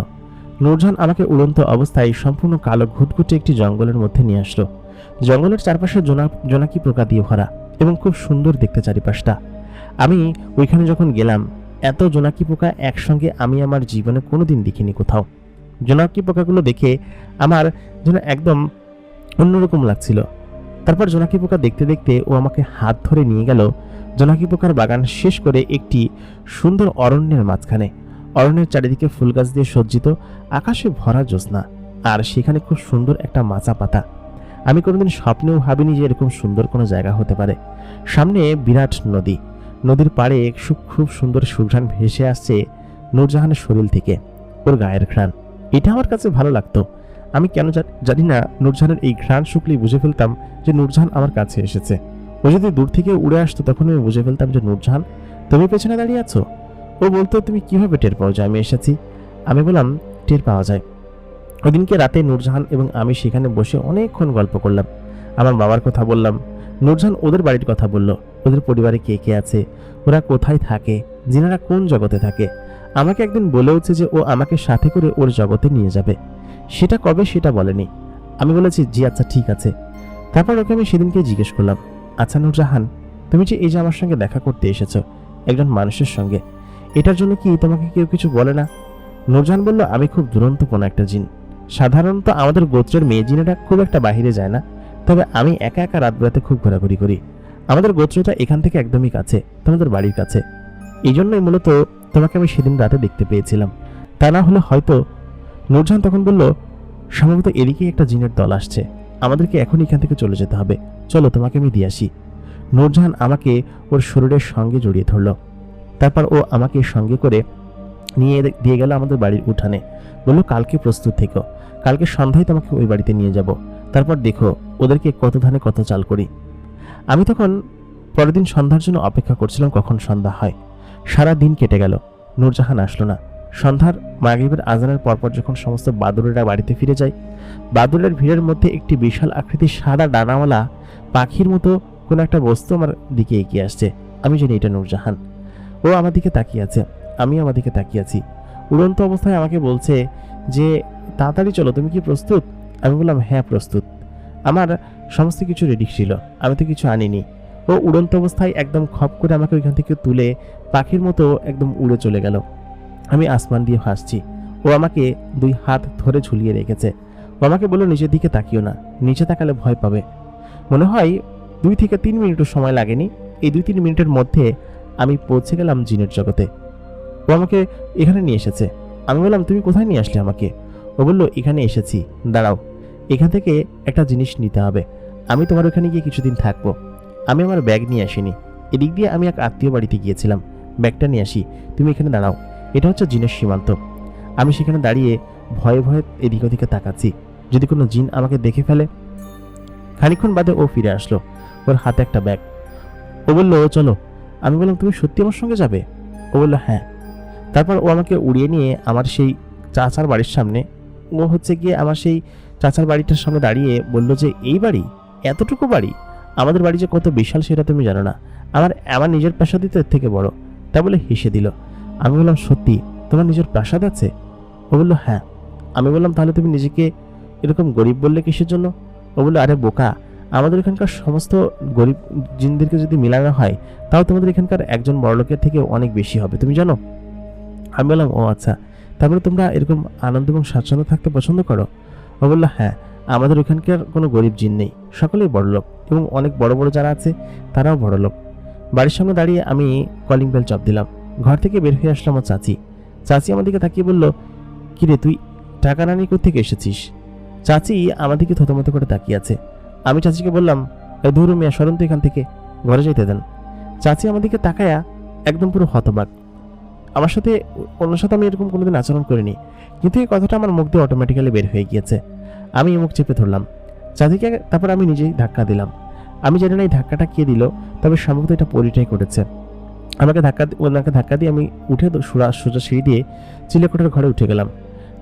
S1: নূরজাহান আমাকে উড়ন্ত অবস্থায় সম্পূর্ণ কালো ঘুটঘুটে একটি জঙ্গলের মধ্যে নিয়ে আসলো। জঙ্গলের চারপাশে জোনাকি পোকা দিয়ে ভরা, এবং খুব সুন্দর দেখতে চারিপাশটা। আমি ওইখানে যখন গেলাম, এত জোনাকি পোকা একসঙ্গে আমি আমার জীবনে কোনোদিন দেখিনি কোথাও। জোনাকি পোকাগুলো দেখে আমার যেন একদম অন্যরকম লাগছিল। তারপর জোনাকি পোকা দেখতে দেখতে ও আমাকে হাত ধরে নিয়ে গেল জোনাকি পোকার বাগান শেষ করে একটি সুন্দর অরণ্যের মাঝখানে। অরণ্যের চারিদিকে ফুল গাছ দিয়ে সজ্জিত, আকাশে ভরা জ্যোৎস্না, আর সেখানে খুব সুন্দর একটা মাচা পাতা। আমি কোনোদিন স্বপ্নেও ভাবিনি যে এরকম সুন্দর কোনো জায়গা হতে পারে। সামনে বিরাট নদী, নদীর পাড়ে খুব সুন্দর সুঘ্রাণ ভেসে আসছে নূরজাহানের শরীর থেকে, ওর গায়ের ঘ্রাণ। এটা আমার কাছে ভালো লাগতো। আমি কেন জানি না, নূরজাহানের এই ঘ্রাণ শুকলেই বুঝে ফেলতাম যে নূরজাহান আমার কাছে এসেছে। ও যদি দূর থেকে উড়ে আসতো, তখন আমি বুঝে ফেলতাম যে নূরজাহান তুমি পেছনে দাঁড়িয়ে আছো। ও বলতো, তুমি কিভাবে টের পাও যে আমি এসেছি? আমি বললাম, টের পাওয়া যায়। ওদিনকে রাতে নূরজাহান এবং আমি সেখানে বসে অনেকক্ষণ গল্প করলাম। আমার বাবার কথা বললাম, নূরজাহান ওদের বাড়ির কথা বলল। ওদের পরিবারে কে কে আছে, ওরা কোথায় থাকে, জিনারা কোন জগতে থাকে। আমাকে একদিন বলেওছে যে ও আমাকে সাথে করে ওর জগতে নিয়ে যাবে। সেটা কবে সেটা বলেনি। আমি বলেছি জি আচ্ছা ঠিক আছে। তারপর ওকে আমি সেদিনকে জিজ্ঞেস করলাম, আচ্ছা নূরজাহান, তুমি যে এই যে আমার সঙ্গে দেখা করতে এসেছো একজন মানুষের সঙ্গে, এটার জন্য কি তোমাকে কেউ কিছু বলে না? নূরজাহান বলল, আমি খুব দুরন্তপনা একটা জিন। সাধারণত আমাদের গোত্রের মেয়ে জিনেরা খুব একটা বাহিরে যায় না, তবে আমি একা একা রাত বেড়াতে খুব ঘোরাঘুরি করি। আমাদের গোত্রটা এখান থেকে একদমই কাছে, তোমাদের বাড়ির কাছে। এই জন্যই মূলত তোমাকে আমি সেদিন রাতে দেখতে পেয়েছিলাম, তা না হলে হয়তো। নূরজাহান তখন বলল, সম্ভবত এদিকেই একটা জিনের দল আসছে, আমাদেরকে এখন এখান থেকে চলে যেতে হবে, চলো তোমাকে আমি দিয়ে আসি। নূরজাহান আমাকে ওর শরীরের সঙ্গে জড়িয়ে ধরল। তারপর ও আমাকে সঙ্গে করে নিয়ে দিয়ে গেল আমাদের বাড়ির উঠানে। বলল, কালকে প্রস্তুত থেকো, কালকে সন্ধ্যায় তোমাকে ওই বাড়িতে নিয়ে যাব, তারপর দেখো ওদেরকে কত ধানে কত চাল করি। আমি তখন পরের দিন সন্ধ্যার জন্য অপেক্ষা করছিলাম কখন সন্ধ্যা হয়। সারা দিন কেটে গেল, নূরজাহান আসলো না। সন্ধ্যার মাগরিবের আজানের পরপর যখন সমস্ত বাদুড়েরা বাড়িতে ফিরে যায়, বাদুড়ের ভিড়ের মধ্যে একটি বিশাল আকৃতির সাদা ডানাওয়ালা পাখির মতো কোনো একটা বস্তু আমার দিকে এগিয়ে আসছে। আমি জানি এটা নূরজাহান। ও আমার দিকে তাকিয়ে আছে, আমি আমার দিকে তাকিয়ে আছি। উড়ন্ত অবস্থায় আমাকে বলছে যে, তাড়াতাড়ি চলো, তুমি কি প্রস্তুত? আমি বললাম, হ্যাঁ প্রস্তুত, আমার সমস্ত কিছু রেডি ছিল, আমি তো কিছু আনিনি। ও উড়ন্ত অবস্থায় একদম খপ করে আমাকে ওইখান থেকে তুলে পাখির মতো একদম উড়ে চলে গেল। আমি আসমান দিয়ে ভাসছি, ও আমাকে দুই হাত ধরে ঝুলিয়ে রেখেছে। ও আমাকে বলল, নিচের দিকে তাকিও না, নিচে তাকালে ভয় পাবে। মনে হয় 2 থেকে 3 মিনিটও সময় লাগেনি। এই 2-3 মিনিটের মধ্যে আমি পৌঁছে গেলাম জিনের জগতে। ও আমাকে এখানে নিয়ে এসেছে। আমি বললাম, তুমি কোথায় নিয়ে আসলে আমাকে? ও বলল, এখানে এসেছি, দাঁড়াও, এখান থেকে একটা জিনিস নিতে হবে, আমি তোমার ওখানে গিয়ে কিছুদিন থাকবো। আমি আমার ব্যাগ নিয়ে আসিনি, এদিক দিয়ে আমি এক আত্মীয় বাড়িতে গিয়েছিলাম, ব্যাগটা নিয়ে আসি, তুমি এখানে দাঁড়াও। এটা হচ্ছে জিনের সীমান্ত। আমি সেখানে দাঁড়িয়ে ভয়ে ভয়ে এদিক ওদিকে তাকাচ্ছি, যদি কোনো জিন আমাকে দেখে ফেলে। খানিকক্ষণ বাদে ও ফিরে আসলো, ওর হাতে একটা ব্যাগ। ও বলল, চলো। আমি বললাম, তুমি সত্যি আমার সঙ্গে যাবে? ও বলল, হ্যাঁ। তারপর ও আমাকে উড়িয়ে নিয়ে আমার সেই চাচার বাড়ির সামনে, ও হচ্ছে গিয়ে আমার সেই চাচার বাড়িটার সামনে দাঁড়িয়ে বলল যে, এই বাড়ি, এতটুকু বাড়ি, আমাদের বাড়ি যে কত বিশাল সেটা তুমি জানো না, আমার নিজের প্রাসাদই তো এর থেকে বড়। তা বলে হেসে দিল। আমি বললাম, সত্যি তোমার নিজের প্রাসাদ আছে? ও বলল, হ্যাঁ। আমি বললাম, তাহলে তুমি নিজেকে এরকম গরিব বললে কিসের জন্য? ও বলল, আরে বোকা, আমাদের এখানকার সমস্ত গরিব জিনদেরকে যদি মিলানো হয়, তাও তোমাদের এখানকার একজন বড়লোকের থেকে অনেক বেশি হবে, তুমি জানো? আমি বললাম, ও আচ্ছা, তারপরে তোমরা এরকম আনন্দ এবং স্বাচ্ছন্দ্য থাকতে পছন্দ করো? ও বলল, হ্যাঁ, আমাদের ওখানকার কোনো গরিব জিন নেই, সকলেই বড়লোক, এবং অনেক বড় বড় যারা আছে তারাও বড়লোক। বাড়ির সামনে দাঁড়িয়ে আমি কলিং বেল চাপ দিলাম। ঘর থেকে বের হয়ে আসলাম আমার চাচি। চাচি আমার দিকে তাকিয়ে বলল, কিরে তুই টাকা না নিয়ে কোত্থেকে এসেছিস? চাচি আমার দিকে থতমত করে তাকিয়ে আছে। আমি চাচিকে বললাম, ধুর মিয়া, সরুন তো এখান থেকে, ঘরে যাইতে দেন। চাচি আমার দিকে তাকায়া একদম পুরো হতবাক। আমার সাথে অন্য সাথে আমি এরকম কোনোদিন আচরণ করিনি, কিন্তু এই কথাটা আমার মুখ দিয়ে অটোমেটিক্যালি বের হয়ে গিয়েছে। আমি মুখ চেপে ধরলাম চাচিকে, তারপর আমি নিজেই ধাক্কা দিলাম। আমি জানি না এই ধাক্কাটা কে দিল, তবে সম্ভবত এটা পরিটাই করেছে। ওনাকে ধাক্কা দিয়ে আমি উঠে সোজা সিঁড়ি দিয়ে চিলেকোঠার ঘরে উঠে গেলাম।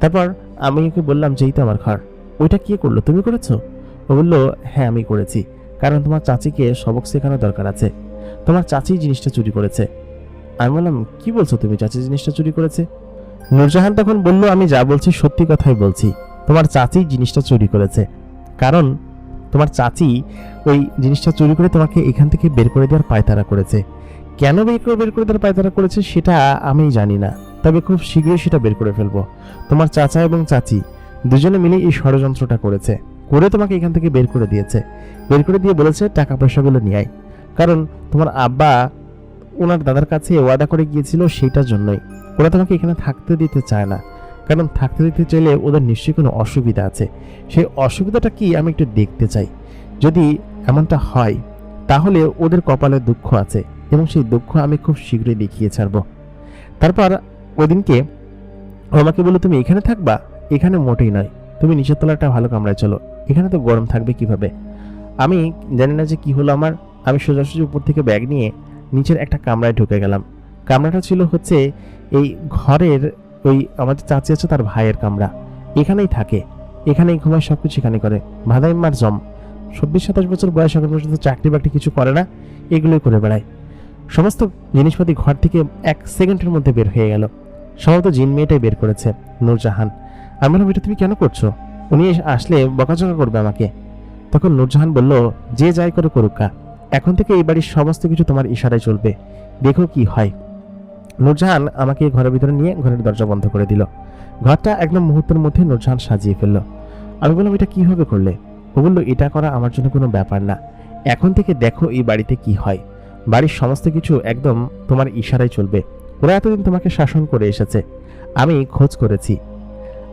S1: তারপর আমি ওকে বললাম, যেই তো আমার ঘর, ওইটা কে করলো, তুমি করেছো? ও বলল, হ্যাঁ আমি করেছি, কারণ তোমার চাচিকে সবক শেখানোর দরকার আছে, তোমার চাচি জিনিসটা চুরি করেছে। আমি বললাম, কি বলছো তুমি, চাচি জিনিসটা চুরি করেছে? নূরজাহান তখন বলল, আমি যা বলছি সত্যি কথাই বলছি, তোমার চাচি জিনিসটা চুরি করেছে, কারণ তোমার চাচি ওই জিনিসটা চুরি করে তোমাকে এখান থেকে বের করে দেওয়ার পায়তারা করেছে। কেন বের করে দেওয়ার পায়তারা করেছে সেটা আমি জানি না, তবে খুব শীঘ্রই সেটা বের করে ফেলবো। তোমার চাচা এবং চাচি দুজনে মিলে এই ষড়যন্ত্রটা করেছে, করে তোমাকে এখান থেকে বের করে দিয়েছে, বের করে দিয়ে বলেছে টাকা পয়সাগুলো নিয়ে আয়, কারণ তোমার আব্বা ওনার দাদার কাছে ওয়াদা করে গিয়েছিল, সেইটার জন্যই ওরা তোমাকে এখানে থাকতে দিতে চায় না, কারণ থাকতে দিতে চাইলে ওদের নিশ্চয়ই কোনো অসুবিধা আছে। সেই অসুবিধাটা কি আমি একটু দেখতে চাই। যদি এমনটা হয় তাহলে ওদের কপালে দুঃখ আছে, এবং সেই দুঃখ আমি খুব শীঘ্রই দেখিয়ে ছাড়ব। তারপর ওই দিনকে ও আমাকে বললো, তুমি এখানে থাকবা? এখানে মোটেই নয়, তুমি নিচের তলাটা ভালো কামরায় চলো, এখানে তো গরম থাকবে কিভাবে। আমি জানি না যে কি হলো আমার, আমি সোজাসুজি উপর থেকে ব্যাগ নিয়ে নিচের একটা কামরায় ঢুকে গেলাম। কামরাটা ছিল হচ্ছে এই ঘরের ওই আমাদের চাচি আছে তার ভাইয়ের কামরা, এখানেই থাকে, এখানেই ঘুমায়, সবকিছু এখানে করে, ভাদাইম্মার জম। 26-27 বছর বয়স, এখন পর্যন্ত চাকরি বাকরি কিছু করে না, এগুলোই করে বেড়ায়। সমস্ত জিনিসপাতি ঘর থেকে 1 সেকেন্ডের মধ্যে বের হয়ে গেল। সম্ভবত জিন মেয়েটাই বের করেছে, নূরজাহান। আমি বললাম, এটা তুমি কেন করছো? উনি আসলে বকাঝকা করবে আমাকে। তখন নূরজাহান বলল, যে যাই করে করুকা, এখন থেকে এই বাড়ির সমস্ত কিছু তোমার ইশারায় চলবে, দেখো কি হয়। নূরজাহান আমাকে ঘরের ভিতরে নিয়ে ঘরের দরজা বন্ধ করে দিল। ঘরটা একদম মুহূর্তের মধ্যে নূরজাহান সাজিয়ে ফেললো। আমি বললাম, এটা কিভাবে করলে? ও বলল, এটা করা আমার জন্য কোনো ব্যাপার না, এখন থেকে দেখো এই বাড়িতে কি হয়। বাড়ির সমস্ত কিছু একদম তোমার ইশারায় চলবে। ওরা এতদিন তোমাকে শাসন করে এসেছে, আমি খোঁজ করেছি।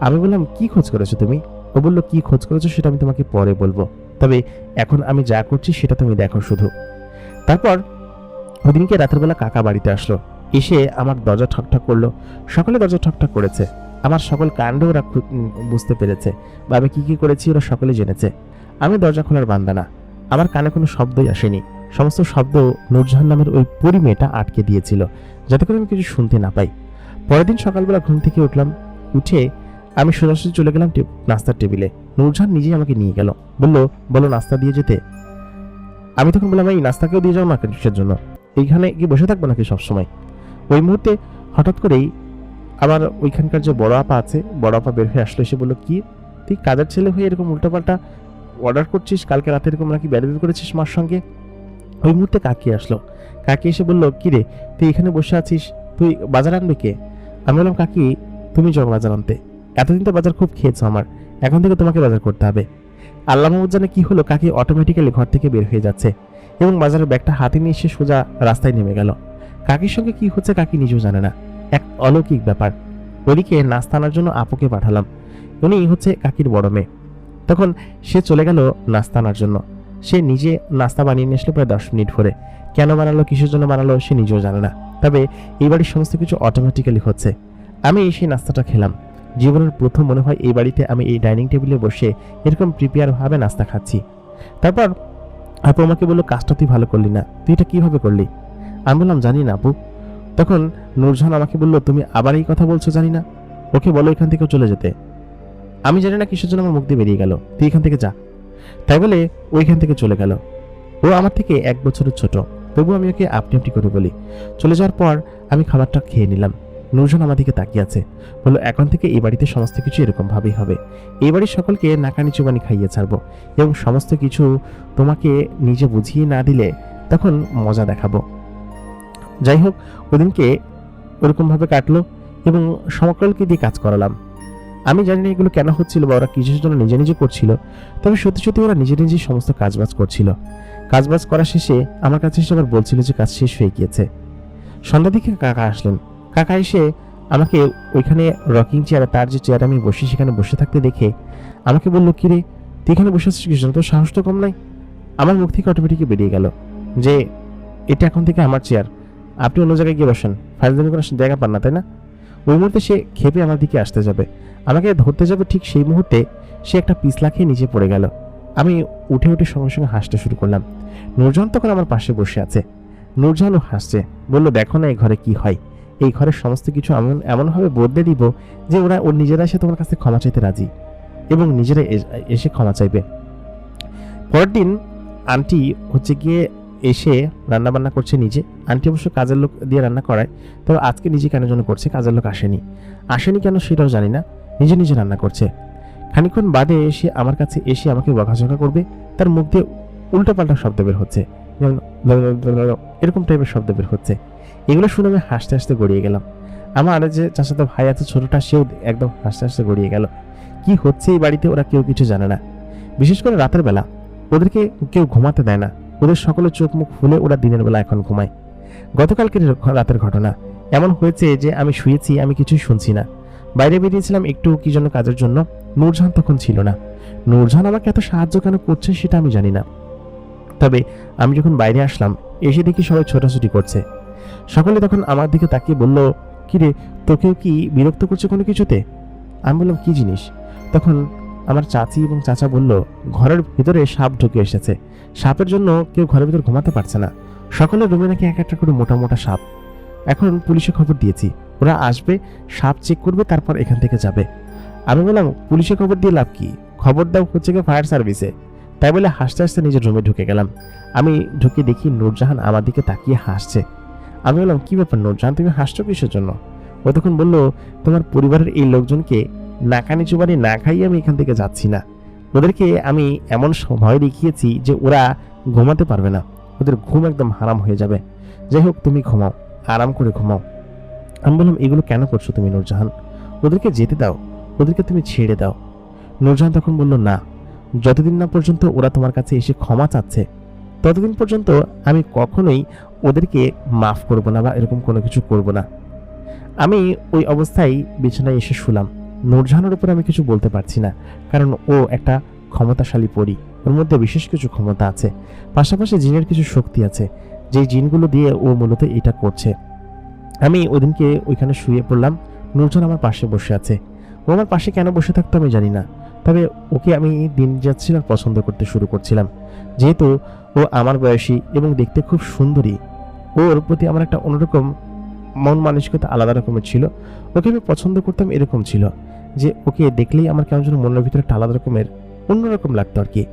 S1: আমি বললাম, কি খোঁজ করেছো তুমি? ও বলল, কি খোঁজ করেছো সেটা আমি তোমাকে পরে বলবো, তবে এখন আমি যা করছি সেটা তুমি দেখো শুধু। তারপর ওদিনকে রাতের বেলা কাকা বাড়িতে আসলো, এসে আমার দরজা ঠকঠক করলো। সকলে দরজা ঠকঠক করেছে, আমার সকল কাণ্ড ওরা বুঝতে পেরেছে, বা আমি কি কি করেছি ওরা সকলে জেনেছে। আমি দরজা খোলার বান্দা না, আমার কানে কোনো শব্দই আসেনি। সমস্ত শব্দ নূরজাহান নামের ওই পরী মেয়েটা আটকে দিয়েছিল, যাতে করে আমি কিছু শুনতে না পাই। পরের দিন সকালবেলা ঘুম থেকে উঠলাম, উঠে আমি সোজাসুজি চলে গেলাম নাস্তার টেবিলে। নূরজাহান নিজেই আমাকে নিয়ে গেল, বলো নাস্তা দিয়ে যেতে। আমি তখন বললাম, এই নাস্তাকেও দিয়ে যাও না কিসের জন্য? এইখানে কি বসে থাকবো নাকি সবসময়? ওই মুহূর্তে হঠাৎ করেই আমার ওইখানকার যে বড় আপা আছে, বড় আপা বের হয়ে আসলো। এসে বললো, কি তুই কাজের ছেলে হয়ে এরকম উল্টোপাল্টা অর্ডার করছিস? কালকে রাতে এরকম নাকি বেড়াবি করেছিস মার সঙ্গে। ওই মুহূর্তে কাকি আসলো। কাকি এসে বলল, কি রে তুই এখানে বসে আছিস, তুই বাজার আনবে কে? আমি বললাম, কাকি তুমি যাও বাজার আনতে, এতদিন তো বাজার খুব খেয়েছো আমার, এখন থেকে তোমাকে বাজার করতে হবে। আল্লাহ মাহমুদ জানে কি হলো, কাকি অটোমেটিক্যালি ঘর থেকে বের হয়ে যাচ্ছে এবং বাজারের ব্যাগটা হাতে নিয়ে এসে সোজা রাস্তায় নেমে গেল। কাকির সঙ্গে কি হচ্ছে কাকি নিজেও জানে না, এক অলৌকিক ব্যাপার। ওদিকে নাস্তা আনার জন্য আপুকে পাঠালাম, উনি হচ্ছে কাকির বড় মেয়ে। তখন সে চলে গেল নাস্তা আনার জন্য। সে নিজে নাস্তা বানিয়ে নিয়ে আসলো প্রায় 10 মিনিট পরে। কেন বানালো, কিসের জন্য বানালো সে নিজেও জানে না, তবে এই বাড়ির সমস্ত কিছু অটোমেটিক্যালি হচ্ছে। আমি সেই নাস্তাটা খেলাম। জীবনের প্রথম মনে হয় এই বাড়িতে আমি এই ডাইনিং টেবিলে বসে এরকম প্রিপেয়ার ভাবে নাস্তা খাচ্ছি। তারপর আপু আমাকে বললো, কাজটা তুই ভালো করলি না, তুই এটা কিভাবে করলি? আমি বললাম, জানি না আপু। তখন নূরজাহান আমাকে বললো, তুমি আবার এই কথা বলছো? জানি না, ওকে বলো এখান থেকে চলে যেতে। আমি জানি না কিসের জন্য আমার মুখ দিয়ে বেরিয়ে গেল, তুই এখান থেকে যা। তাই বলে ওইখান থেকে চলে গেল। ও আমার থেকে 1 বছরের ছোট, তবু আমি ওকে আপনি আপনি করে বলি। চলে যাওয়ার পর আমি খাবারটা খেয়ে নিলাম। নূরজাহান আমার দিকে তাকিয়ে আছে, বললো, এখন থেকে এই বাড়িতে সমস্ত কিছু এরকম ভাবেই হবে। এই বাড়ির সকলকে নাকানি চুবানি খাইয়ে ছাড়বো এবং সমস্ত কিছু তোমাকে নিজে বুঝিয়ে না দিলে তখন মজা দেখাবো। যাই হোক, ওদিনকে ওরকম ভাবে কাটলো এবং সমকালকে দিয়ে কাজ করালাম। আমি জানি না এগুলো কেন হচ্ছিল বা ওরা কিসের জন্য নিজে নিজে করছিল, তবে সত্যি সত্যি ওরা নিজে নিজেই সমস্ত কাজবাজ করছিল। কাজবাজ করা শেষে আমার কাছে এসে আবার বলছিল যে কাজ শেষ হয়ে গিয়েছে। সন্ধ্যার দিকে কাকা আসলেন। কাকা এসে আমাকে ওইখানে রকিং চেয়ারে, তার যে চেয়ারে আমি বসি সেখানে বসে থাকতে দেখে আমাকে বললো, কি রে তুই এখানে বসে আছিস কিছু, তোর সাহস তো কম নাই। আমার মুখ থেকে অটোমেটিকলি বেরিয়ে গেল যে এটা এখন থেকে আমার চেয়ার, আপনি অন্য জায়গায় গিয়ে বসেন, ফাইজলামি করার জায়গা পান না তাই না? ওই মুহূর্তে সে খেপে আমার দিকে আসতে যাবে, আমাকে ধরতে যাবে, ঠিক সেই মুহূর্তে সে একটা পিছলা খেয়ে নিচে পড়ে গেল। আমি উঠে উঠে সঙ্গে সঙ্গে হাসতে শুরু করলাম। নূরজাহান তখন আমার পাশে বসে আছে। নূরজাহানও হাসছে, বললো, দেখো না এই ঘরে কি হয়, এই ঘরের সমস্ত কিছু এমনভাবে বদলে দিব যে ওর নিজেরা এসে তোমার কাছে ক্ষমা চাইতে রাজি এবং নিজেরা এসে ক্ষমা চাইবে। পরের দিন আন্টি হচ্ছে গিয়ে এসে রান্না বান্না করছে নিজে। আন্টি অবশ্য কাজের লোক দিয়ে রান্না করায়, তবে আজকে নিজে কেন যেন করছে, কাজের লোক আসেনি কেন সেটাও জানি না, নিজে নিজে রান্না করছে। খানিকক্ষণ বাদে এসে আমার কাছে এসে আমাকে বকাঝকা করবে, তার মুখ দিয়ে উল্টাপাল্টা শব্দ বের হচ্ছে, যেমন এরকম টাইপের শব্দ বের হচ্ছে। এগুলো শুনে আমি হাসতে হাসতে গড়িয়ে গেলাম। আমার যে চাচাতো ভাই আছে ছোটটা, সেও একদম হাসতে হাসতে গড়িয়ে গেল। কি হচ্ছে এই বাড়িতে ওরা কেউ কিছু জানে না, বিশেষ করে রাতের বেলা ওদেরকে কেউ ঘুমাতে দেয় না, ওদের সকলে চোখ মুখ ফুলে ওরা দিনের বেলা এখন ঘুমায়। গতকালকের রাতের ঘটনা এমন হয়েছে যে আমি শুয়েছি, আমি কিছুই শুনছি না। বাইরে বেরিয়েছিলাম একটু কি জন্য কাজের জন্য, নূরজাহান তখন ছিল না। নূরজাহান আমাকে এত সাহায্য কেন করছে সেটা আমি জানি না, তবে আমি যখন বাইরে আসলাম এসে দেখি সবাই ছোটাছুটি করছে। সকলে তখন আমার দিকে তাকিয়ে বলল, কিরে তোকেও কি বিরক্ত করছে কোনো কিছুতে? আমি বললাম, কি জিনিস? তখন আমার চাচি এবং চাচা বলল, ঘরের ভিতরে সাপ ঢুকে এসেছে, সাপের জন্য কেউ ঘরের ভিতর ঘুমাতে পারছে না, সকলের রুমে নাকি এক একটা করে মোটা মোটা সাপ। এখন পুলিশে খবর দিয়েছি, ওরা আসবে, সাপ চেক করবে, তারপর এখান থেকে যাবে। আমি বললাম, পুলিশে খবর দিয়ে লাভ কি? খবর দাও হচ্ছে গিয়ে ফায়ার সার্ভিসে, তাই বলে হাসতে হাসতে নিজের রুমে ঢুকে গেলাম। আমি ঢুকে দেখি নূরজাহান আমার দিকে তাকিয়ে হাসছে। আমি বললাম, কি ব্যাপার নূরজাহান, তুমি হাসছো কিসের জন্য? ও তখন বললো, তোমার পরিবারের এই লোকজনকে নাকানি চুবানি না খাইয়ে আমি এখান থেকে যাচ্ছি না। ওদেরকে আমি এমন ভয় দেখিয়েছি যে ওরা ঘুমাতে পারবে না, ওদের ঘুম একদম হারাম হয়ে যাবে। যাই হোক, তুমি ঘুমাও, আরাম করে ঘুমাও। আমি বললাম, এগুলো কেন করছো তুমি নূরজাহান? ওদেরকে যেতে দাও, ওদেরকে তুমি ছেড়ে দাও। নূরজাহান তখন বলল, না, যতদিন না পর্যন্ত ওরা তোমার কাছে এসে ক্ষমা চাচ্ছে ততদিন পর্যন্ত আমি কখনোই ওদেরকে মাফ করব না বা এরকম কোনো কিছু করব না। আমি ওই অবস্থায় বিছানায় এসে শুলাম। নূরজাহানের উপর আমি কিছু বলতে পারছি না, কারণ ও একটা ক্ষমতাশালী পরী, ওর মধ্যে বিশেষ কিছু ক্ষমতা আছে, পাশাপাশি জিনের কিছু শক্তি আছে, যেই জিনগুলো দিয়ে ও মূলত এটা করছে। আমি ওদিনকে ওইখানে শুয়ে পড়লাম। নূরজাহান আমার পাশে বসে আছে। ও আমার পাশে কেন বসে থাকতো আমি জানি না, তবে ওকে আমি দিন যাচ্ছিল পছন্দ করতে শুরু করছিলাম। যেহেতু ও আমার বয়সী এবং দেখতে খুব সুন্দরী, ওর প্রতি আমার একটা অন্যরকম মন মানসিকতা আলাদা রকমের ছিল। ওকে আমি পছন্দ করতাম, এরকম ছিল যে ওকে দেখলেই আমার কেমন যেন মনের ভিতরে একটা আলাদা রকমের অন্যরকম লাগতো আর কি।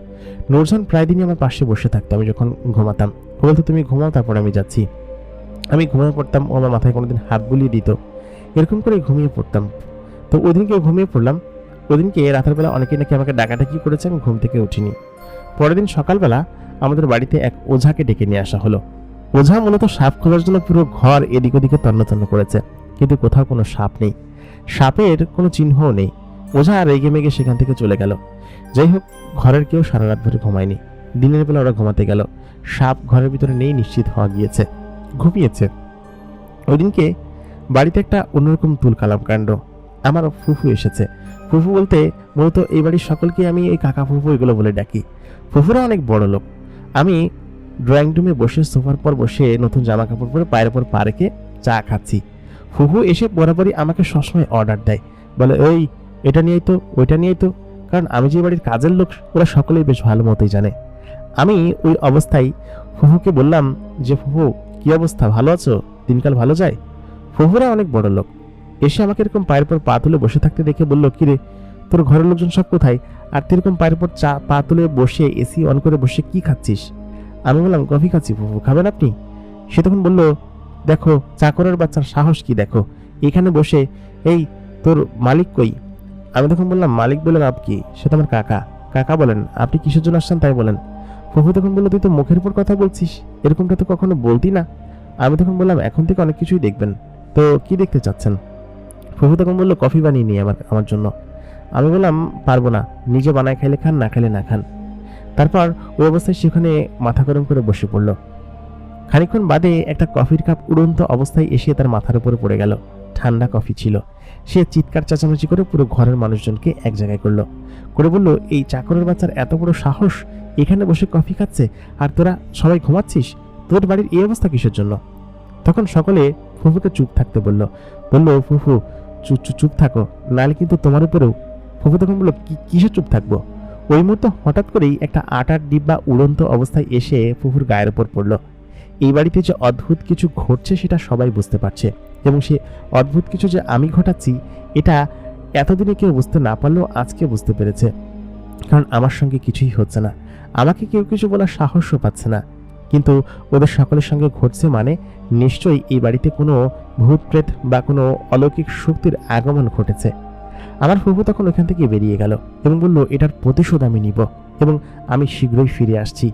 S1: নূরজাহান প্রায় দিনই আমার পাশে বসে থাকতো আমি যখন ঘুমাতাম। ও বলতো, তুমি ঘুমাও, তারপর আমি যাচ্ছি। আমি ঘুমিয়ে পড়তাম, ও আমার মাথায় কোনোদিন হাত বুলিয়ে দিত, এরকম করে ঘুমিয়ে পড়তাম। তো ওদিনকে ঘুমিয়ে পড়লাম। ওদিনকে রাতের বেলা অনেকে নাকি আমাকে ডাকাডাকি করেছে, আমি ঘুম থেকে উঠিনি। পরের দিন সকালবেলা আমাদের বাড়িতে এক ওঝাকে ডেকে নিয়ে আসা হলো। ওঝা মূলত সাপ খোঁজার জন্য পুরো ঘর এদিক ওদিকে তন্ন করেছে, কিন্তু কোথাও কোনো সাপ নেই, সাপের কোনো চিহ্নও নেই। ওঝা রেগে মেগে সেখান থেকে চলে গেল। যাই হোক, ঘরের কেউ সারা রাত ধরে ঘুমায়নি। দিনের বেলা ওরা ঘুমাতে গেল, সাপ ঘরের ভিতরে নেই নিশ্চিত হওয়া গিয়েছে, ঘুমিয়েছে। ওই দিনকে বাড়িতে একটা অন্যরকম তুলকালাম কাণ্ড। আমার ফুফু এসেছে। ফুফু বলতে মূলত এই বাড়ির সকলকে আমি এই কাকা ফুফু এগুলো বলে ডাকি। ফুফুরা অনেক বড় লোক। আমি ড্রয়িং রুমে বসে সোফার পর বসে নতুন জামা কাপড় পরে পায়ের ওপর পা রেখে চা খাচ্ছি। ফুফু এসে বরাবরই আমাকে সবসময় অর্ডার দেয়, বলে, ওই এটা নিয়েই তো, ওইটা নিয়েই তো। কারণ আমি যে বাড়ির কাজের লোক ওরা সকলেই বেশ ভালো মতোই জানে। আমি ওই অবস্থায় ফুফুকে বললাম যে, ফুফু কি অবস্থা, ভালো আছো, দিনকাল ভালো যায়? ফুফুরা অনেক বড় লোক, এসে আমাকে এরকম পায়ের পর পা তুলে বসে থাকতে দেখে বলল, কিরে তোর ঘরের লোকজন সব কোথায়, আর তুই এরকম পায়ের পর পা তুলে বসে এসি অন করে বসে কি খাচ্ছিস? আমি বললাম, কফি খাচ্ছি ফুফু, খাবেন আপনি? সে তখন বলল, দেখো চাকরের বাচ্চার সাহস কি, দেখো এখানে বসে, এই তোর মালিক কই? আমি তখন বললাম, মালিক বলেন আপ কি? সে তো আমার কাকা। কাকা বলেন, আপনি কিসের জন্য আসছেন তাই বলেন। ফুফু তখন বললো, তুই তো মুখের উপর কথা বলছিস, এরকমটা তো কখনো বলতি না। আমি তখন বললাম, এখন থেকে অনেক কিছুই দেখবেন, তো কি দেখতে চাচ্ছেন? ফুফু তখন বললো, কফি বানিয়ে নিয়ে আমার জন্য। আমি বললাম, পারবো না, নিজে বানায় খাইলে খান, না খাইলে না খান। তারপর ওই অবস্থায় সেখানে মাথা গরম করে বসে পড়ল। খানিকক্ষণ বাদে একটা কফির কাপ উড়ন্ত অবস্থায় এসে তার মাথার উপরে পড়ে গেল। ঠান্ডা কফি ছিল। সে চিৎকার চেঁচামেচি করে পুরো ঘরের মানুষজনকে এক জায়গায় করে বলল, এই চাকরের বাচ্চার এত বড় সাহস, এখানে বসে কফি খাচ্ছে, আর তোরা সবাই ঘুমাচ্ছিস, তোর বাড়ির এই অবস্থা কিসের জন্য? তখন সকলে ফুফুকে চুপ থাকতে বলল, ফুফু চুপ থাকো, নাহলে কিন্তু তোমার উপরেও। ফুফু তখন বলল, কিসে চুপ থাকবো? ওই মুহূর্তে হঠাৎ করেই একটা আটার ডিব্বা উড়ন্ত অবস্থায় এসে ফুফুর গায়ের উপর পড়ল। এই বাড়িতে যে অদ্ভুত কিছু ঘটছে সেটা সবাই বুঝতে পারছে, এবং সে অদ্ভুত কিছু যে আমি ঘটাচ্ছি এটা এতদিনে কেউ বুঝতে না পারলেও আজকে বুঝতে পেরেছে। কারণ আমার সঙ্গে কিছুই হচ্ছে না, আমাকে কেউ কিছু বলার সাহসও পাচ্ছে না, কিন্তু ওদের সকলের সঙ্গে ঘটছে, মানে নিশ্চয়ই এই বাড়িতে কোনো ভূত প্রেত বা কোনো অলৌকিক শক্তির আগমন ঘটেছে। আমার ফুফু তখন ওখান থেকে বেরিয়ে গেল এবং বলল, এটার প্রতিশোধ আমি নিব এবং আমি শীঘ্রই ফিরে আসছি।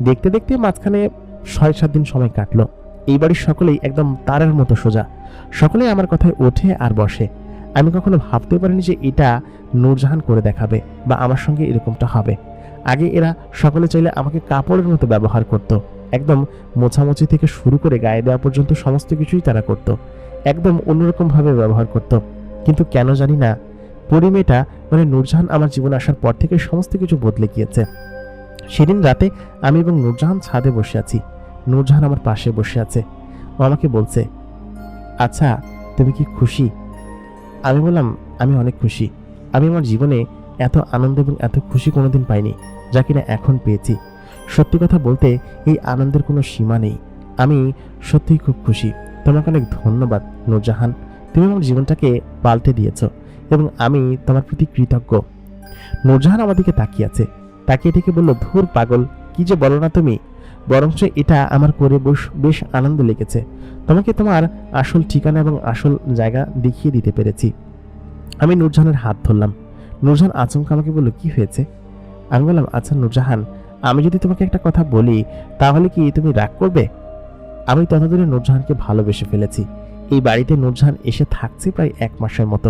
S1: দেখতে দেখতে মাঝখানে 6-7 দিন সময় কাটলো। এই বাড়ির সকলেই একদম তারের মতো সোজা, সকলেই আমার কথায় ওঠে আর বসে। আমি কখনো ভাবতে পারিনি যে এটা নূরজাহান করে দেখাবে বা আমার সঙ্গে এরকমটা হবে। আগে এরা সকলে চাইলে আমাকে কাপড়ের মতো ব্যবহার করত, একদম মোছামুছি থেকে শুরু করে গায়ে দেওয়া পর্যন্ত সমস্ত কিছুই তারা করত, একদম অন্যরকম ভাবে ব্যবহার করত। কিন্তু কেন জানি না, পরিমেটা মানে নূরজাহান আমার জীবনে আসার পর থেকে সমস্ত কিছু বদলে গিয়েছে। সেদিন রাতে আমি এবং নূরজাহান ছাদে বসে আছি। নূরজাহান আমার পাশে বসে আছে। ও আমাকে বলছে, আচ্ছা তুমি কি খুশি? আমি বললাম, আমি অনেক খুশি। আমি আমার জীবনে এত আনন্দ এবং এত খুশি কোনোদিন পাইনি যা কিনা এখন পেয়েছি। সত্যি কথা বলতে এই আনন্দের কোনো সীমা নেই। আমি সত্যিই খুব খুশি। তোমাকে অনেক ধন্যবাদ নূরজাহান, তুমি আমার জীবনটাকে পাল্টে দিয়েছ এবং আমি তোমার প্রতি কৃতজ্ঞ। নূরজাহান আমার দিকে তাকিয়ে আছে। তাকিয়ে থেকে বলল, ধুর পাগল, কি যে বলো না তুমি। বরঞ্চ এটা আমার করে বেশ আনন্দ লেগেছে। তোমাকে তোমার আসল ঠিকানা এবং আসল জায়গা দেখিয়ে দিতে পেরেছি। আমি নূরজাহানের হাত ধরলাম। নূরজাহান আচমকা আমাকে বলল, কি হয়েছে? আমি বললাম, আচ্ছা নূরজাহান, আমি যদি তোমাকে একটা কথা বলি তাহলে কি তুমি রাগ করবে? আমি ততদিনে নূরজাহানকে ভালোবেসে ফেলেছি। এই বাড়িতে নূরজাহান এসে থাকছে প্রায় 1 মাসের মতো।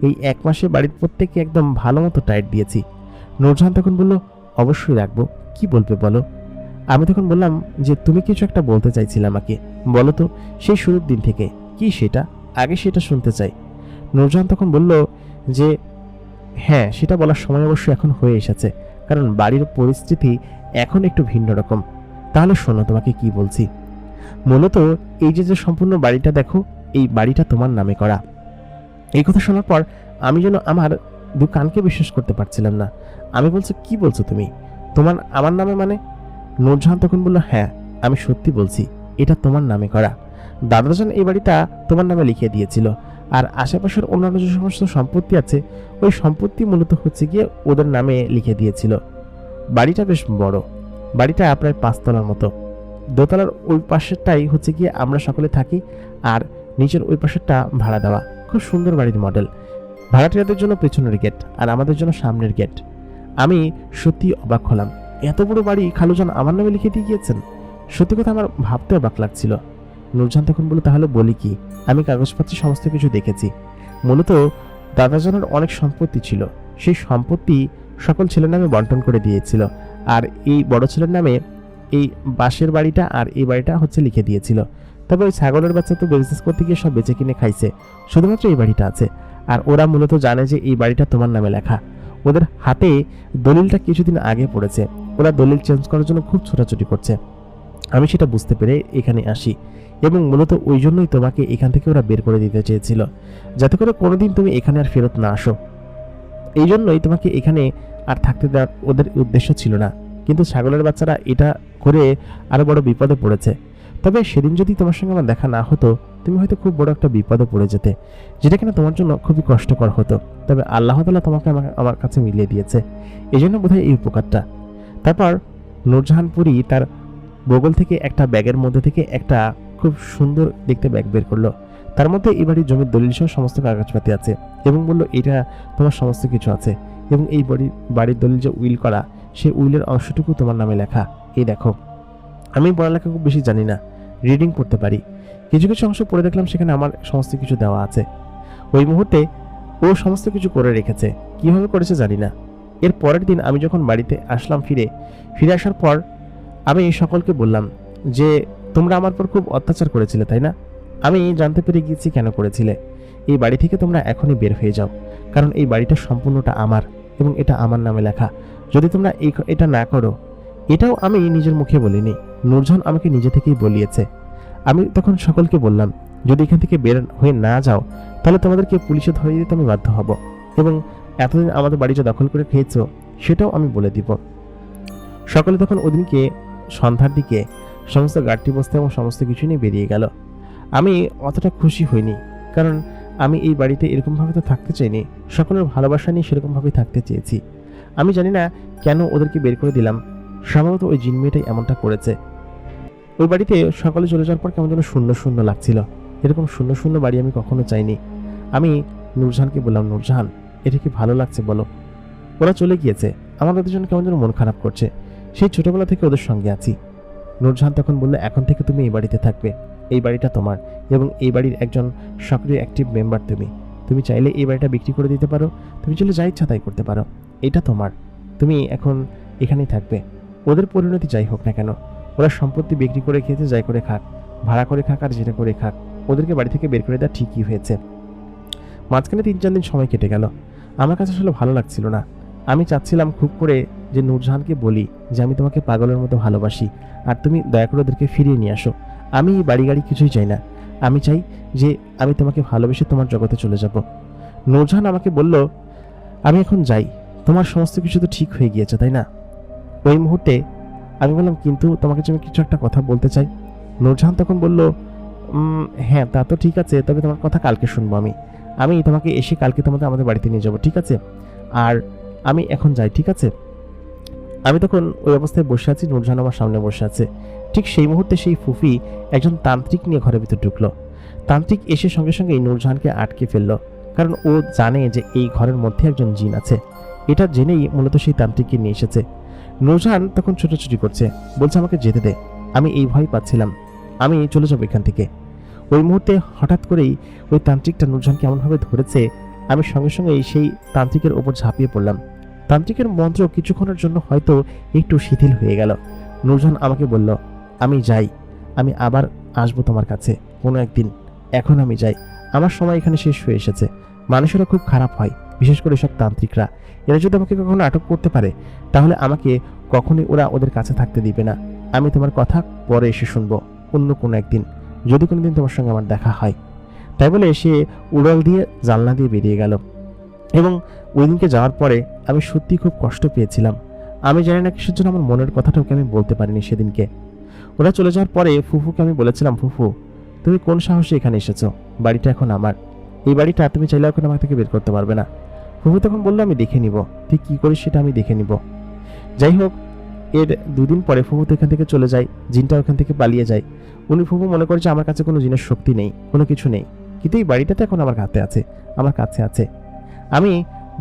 S1: এই 1 মাসে বাড়ির প্রত্যেককে একদম ভালো মতো টাইট দিয়েছি। নূরজাহান তখন বলল, অবশ্যই রাখবো, কি বলবে বলো। আমি তখন বললাম যে, তুমি কিছু একটা বলতে চাইছিলে আমাকে, বলো তো, সেই শুরুর দিন থেকে কি সেটা, আগে সেটা শুনতে চাই। নূরজাহান তখন বলল যে, হ্যাঁ, সেটা বলার সময় অবশ্য এখন হয়ে এসেছে, কারণ বাড়ির পরিস্থিতি এখন একটু ভিন্ন রকম। তাহলে শোনো, তোমাকে কি বলছি। মূলত এই যে সম্পূর্ণ বাড়িটা দেখো, এই বাড়িটা তোমার নামে করা। এই কথা শোনার পর আমি যেন আমার দু কানকে বিশ্বাস করতে পারছিলাম না। আমি বলছি, কি বলছো তুমি, তোমার আমার নামে মানে? নূরজাহান তখন বলল, হ্যাঁ, আমি সত্যি বলছি, এটা তোমার নামে করা। দাদাজান এই বাড়িটা তোমার নামে লিখিয়ে দিয়েছিল, আর আশেপাশের অন্যান্য যে সমস্ত সম্পত্তি আছে, ওই সম্পত্তি মূলত হচ্ছে গিয়ে ওদের নামে লিখে দিয়েছিল। বাড়িটা বেশ বড়, বাড়িটা প্রায় 5 তলার মতো। দোতলার ওই পাশেরটাই হচ্ছে গিয়ে আমরা সকলে থাকি, আর নিচের ওই পাশেরটা ভাড়া দেওয়া। খুব সুন্দর বাড়ির মডেল। ভাড়াটিয়াদের জন্য পেছনের গেট, আর আমাদের জন্য সামনের গেট। আমি সত্যি অবাক হলাম, এত বড় বাড়ি খালুজান আমার নামে লিখে দিয়ে গিয়েছেন। সত্যি কথা আমার ভাবতে অবাক লাগছিল। নূরজাহান তখন বলল, তাহলে বলি কি, আমি কাগজপত্রে সমস্ত কিছু দেখেছি। মূলত দাদাজানের অনেক সম্পত্তি ছিল, সেই সম্পত্তি সকল ছেলের নামে বন্টন করে দিয়েছিল, আর এই বড় ছেলের নামে এই বাসের বাড়িটা আর এই বাড়িটা হচ্ছে লিখে দিয়েছিল। তবে ওই ছাগলের বাচ্চা তো বিজনেস করতে গিয়ে সব বেচে কিনে খাইছে, শুধুমাত্র এই বাড়িটা আছে। আর ওরা মূলত জানে যে এই বাড়িটা তোমার নামে লেখা। ওদের হাতে দলিলটা কিছুদিন আগে পড়েছে, ওরা দলিল চেঞ্জ করার জন্য খুব ছোটাছুটি করছে। আমি সেটা বুঝতে পেরে এখানে আসি, এবং মূলত ওই জন্যই তোমাকে এখান থেকে ওরা বের করে দিতে চেয়েছিল, যাতে করে কোনোদিন তুমি এখানে আর ফেরত না আসো। এই জন্যই তোমাকে এখানে আর থাকতে দেওয়ার ওদের উদ্দেশ্য ছিল না। কিন্তু ছাগলের বাচ্চারা এটা করে আরো বড় বিপদে পড়েছে। তবে সেদিন যদি তোমার সঙ্গে আমার দেখা না হতো, তুমি হয়তো খুব বড় একটা বিপদে পড়ে যেতে, যেটা কিনা তোমার জন্য খুবই কষ্টকর হতো। তবে আল্লাহ তাআলা তোমাকে আমার কাছে মিলিয়ে দিয়েছে, এই জন্য বোধহয় এই উপকারটা। তারপর নূরজাহানপুরি তার বগল থেকে একটা ব্যাগের মধ্যে থেকে একটা খুব সুন্দর দেখতে ব্যাগ বের করলো। তার মধ্যে এই বাড়ির জমির দলিল সহ সমস্ত কাগজপাতি আছে, এবং বলল, এটা তোমার সমস্ত কিছু আছে, এবং এই বাড়ির দলিল যে উইল করা, সেই উইলের অংশটুকু তোমার নামে লেখা। এই দেখো, আমি পড়ালেখা খুব বেশি জানি না, রিডিং পড়তে পারি, কিছু কিছু অংশ পড়ে দেখলাম সেখানে আমার সমস্ত কিছু দেওয়া আছে। ওই মুহূর্তে ও সমস্ত কিছু করে রেখেছে, কিভাবে করেছে জানি না। এর পরের দিন আমি যখন বাড়িতে আসলাম, ফিরে আসার পর আমি সকলকে বললাম যে, তোমরা আমার পর খুব অত্যাচার করেছিলে, তাই না? আমি জানতে পেরে গিয়েছি কেন করেছিলে। এই বাড়ি থেকে তোমরা এখনই বের হয়ে যাও, কারণ এই বাড়িটা সম্পূর্ণটা আমার, এবং এটা আমার নামে লেখা। যদি তোমরা এটা না করো, এটাও আমি নিজের মুখে বলিনি, নূরজাহান আমাকে নিজে থেকেই বলিয়েছে। আমি তখন সকলকে বললাম, যদি এখান থেকে বের হয়ে না যাও, তাহলে তোমাদেরকে পুলিশে ধরিয়ে দিতে আমি বাধ্য হব, এবং এতদিন আমাদের বাড়িটা দখল করে খেয়েছো সেটাও আমি বলে দিব। সকলে তখন ওদিনকে সন্ধ্যার দিকে সমস্ত গাড়ি বস্তা এবং সমস্ত কিছু নিয়ে বেরিয়ে গেল। আমি অতটা খুশি হইনি, কারণ আমি এই বাড়িতে এরকমভাবে তো থাকতে চাইনি, সকলের ভালোবাসা নিয়ে সেরকমভাবেই থাকতে চেয়েছি। আমি জানি না কেন ওদেরকে বের করে দিলাম, সম্ভবত ওই জিন মেয়েটাই এমনটা করেছে। ওই বাড়িতে সকলে চলে যাওয়ার পর কেমন যেন শূন্য শূন্য লাগছিল। এরকম শূন্য শূন্য বাড়ি আমি কখনো চাইনি। আমি নূরজাহানকে বললাম, নূরজাহান, এটা কি ভালো লাগছে বলো? ওরা চলে গিয়েছে, আমার ওদের জন্য কেমন যেন মন খারাপ করছে, সেই ছোটবেলা থেকে ওদের সঙ্গে আছি। নূরজাহান তখন বললো, এখন থেকে তুমি এই বাড়িতে থাকবে, এই বাড়িটা তোমার, এবং এই বাড়ির একজন সক্রিয় অ্যাক্টিভ মেম্বার তুমি। তুমি চাইলে এই বাড়িটা বিক্রি করে দিতে পারো, তুমি চাইলে যা ইচ্ছা তাই করতে পারো, এটা তোমার, তুমি এখন এখানেই থাকবে। ওদের পরিণতি যাই হোক না কেন, ওরা সম্পত্তি বিক্রি করে খেয়েছে, যাই করে খাক, ভাড়া করে খাক, আর যেটা করে খাক, ওদেরকে বাড়ি থেকে বের করে দেওয়া ঠিকই হয়েছে। মাঝখানে 3-4 দিন সময় কেটে গেল, আমার কাছে আসলে ভালো লাগছিল না। আমি চাচ্ছিলাম খুব করে যে নূরজাহানকে বলি যে আমি তোমাকে পাগলের মতো ভালোবাসি, আর তুমি দয়া করে ওদেরকে ফিরিয়ে নিয়ে আসো। আমি এই বাড়ি গাড়ি কিছুই চাই না, আমি চাই যে আমি তোমাকে ভালোবেসে তোমার জগতে চলে যাব। নূরজাহান আমাকে বলল, আমি এখন যাই, তোমার সমস্ত কিছু তো ঠিক হয়ে গিয়েছে, তাই না? ওই মুহূর্তে আমি বললাম, কিন্তু তোমাকে যে আমি কিছু একটা কথা বলতে চাই। নূরজাহান তখন বলল, হ্যাঁ তা তো ঠিক আছে, তবে তোমার কথা কালকে শুনবো। আমি তোমাকে এসে কালকে আমাদের বাড়িতে নিয়ে যাবো, ঠিক আছে? আর আমি এখন যাই, ঠিক আছে? আমি তখন ওই অবস্থায় বসে আছি, নূরজাহান আমার সামনে বসে আছে। ঠিক সেই মুহূর্তে সেই ফুফি একজন তান্ত্রিক নিয়ে ঘরের ভিতর ঢুকলো। তান্ত্রিক এসে সঙ্গে সঙ্গেই নূরজাহানকে আটকে ফেললো, কারণ ও জানে যে এই ঘরের মধ্যে একজন জিন আছে। এটা জেনেই মূলত সেই তান্ত্রিককে নিয়ে এসেছে। নূরজাহান তখন ছোটাছুটি করছে, বলছে আমাকে যেতে দে। আমি এই ভয় পাচ্ছিলাম, আমি চলে যাবো এখান থেকে। ওই মুহূর্তে হঠাৎ করেই ওই তান্ত্রিকটা নূরজাহানকে এমনভাবে ধরেছে, আমি সঙ্গে সঙ্গেই সেই তান্ত্রিকের ওপর ঝাঁপিয়ে পড়লাম। তান্ত্রিকের মন্ত্র কিছুক্ষণের জন্য হয়তো একটু শিথিল হয়ে গেল। নূরজাহান আমাকে বলল, আমি যাই, আমি আবার আসবো তোমার কাছে কোনো একদিন। এখন আমি যাই, আমার সময় এখানে শেষ হয়ে এসেছে। মানুষেরা খুব খারাপ হয়, বিশেষ করে সব তান্ত্রিকরা। এরা যদি আমাকে কখনো আটক করতে পারে তাহলে আমাকে কখনোই ওরা ওদের কাছে থাকতে দিবে না। আমি তোমার কথা পরে এসে শুনবো অন্য কোনো একদিন, যদি কোনোদিন তোমার সঙ্গে আমার দেখা হয়। তাই বলে সে উড়াল দিয়ে জানলা দিয়ে বেরিয়ে গেল। এবং ওই দিনকে যাওয়ার পরে আমি সত্যি খুব কষ্ট পেয়েছিলাম। আমি জানি না কিসের জন্য আমার মনের কথাটা ওকে আমি বলতে পারিনি সেদিনকে। ওরা চলে যাওয়ার পরে ফুফুকে আমি বলেছিলাম, ফুফু তুমি কোন সাহসে এখানে এসেছো? বাড়িটা এখন আমার, এই বাড়িটা তুমি চাইলে এখন আমার থেকে বের করতে পারবে না। ফুফু তখন বললো, আমি দেখে নিব, তুই কি করিস সেটা আমি দেখে নিব। যাই হোক, এর দুদিন পরে ফুফু তো এখান থেকে চলে যায়, জিনটা ওখান থেকে পালিয়ে যায়। ফুফু মনে করে যে আমার কাছে কোনো জিনের শক্তি নেই, কোনো কিছু নেই, কিন্তু এই বাড়িটাতে এখন আমার হাতে আছে, আমার কাছে আছে। আমি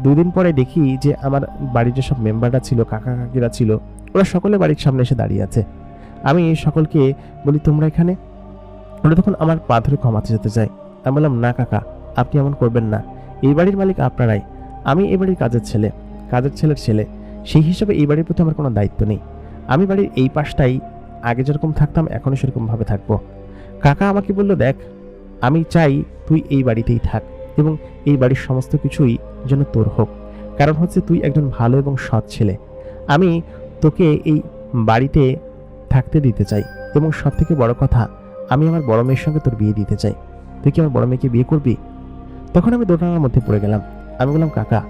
S1: দুদিন পরে দেখি যে আমার বাড়ির যেসব মেম্বাররা ছিল, কাকা কাকিরা ছিল, ওরা সকলে বাড়ির সামনে এসে দাঁড়িয়ে আছে। আমি সকলকে বলি, তোমরা এখানে? ওরা তখন আমার পা ধরে ক্ষমাতে যেতে চায়। আমি বললাম, না কাকা, আপনি এমন করবেন না, এই বাড়ির মালিক আপনারাই, আমি এই বাড়ির কাজের ছেলের ছেলে, সেই হিসাবে এই বাড়ির প্রতি আমার কোনো দায়িত্ব নেই। আমি বাড়ির এই পাশটাই আগে যেরকম থাকতাম এখনও সেরকমভাবে থাকবো। কাকা আমাকে বলল, দেখ, আমি চাই তুই এই বাড়িতেই থাক এবং এই বাড়ির সমস্ত কিছুই যেন তোর হোক, কারণ হচ্ছে তুই একজন ভালো এবং সৎ ছেলে। আমি তোকে এই বাড়িতে থাকতে দিতে চাই এবং সব থেকে বড় কথা, আমি আমার বড় মেয়ের সঙ্গে তোর বিয়ে দিতে চাই। তুই কি আমার বড় মেয়েকে বিয়ে করবি? তখন আমি দোটানার মধ্যে পড়ে গেলাম। আমি বললাম, কাকা,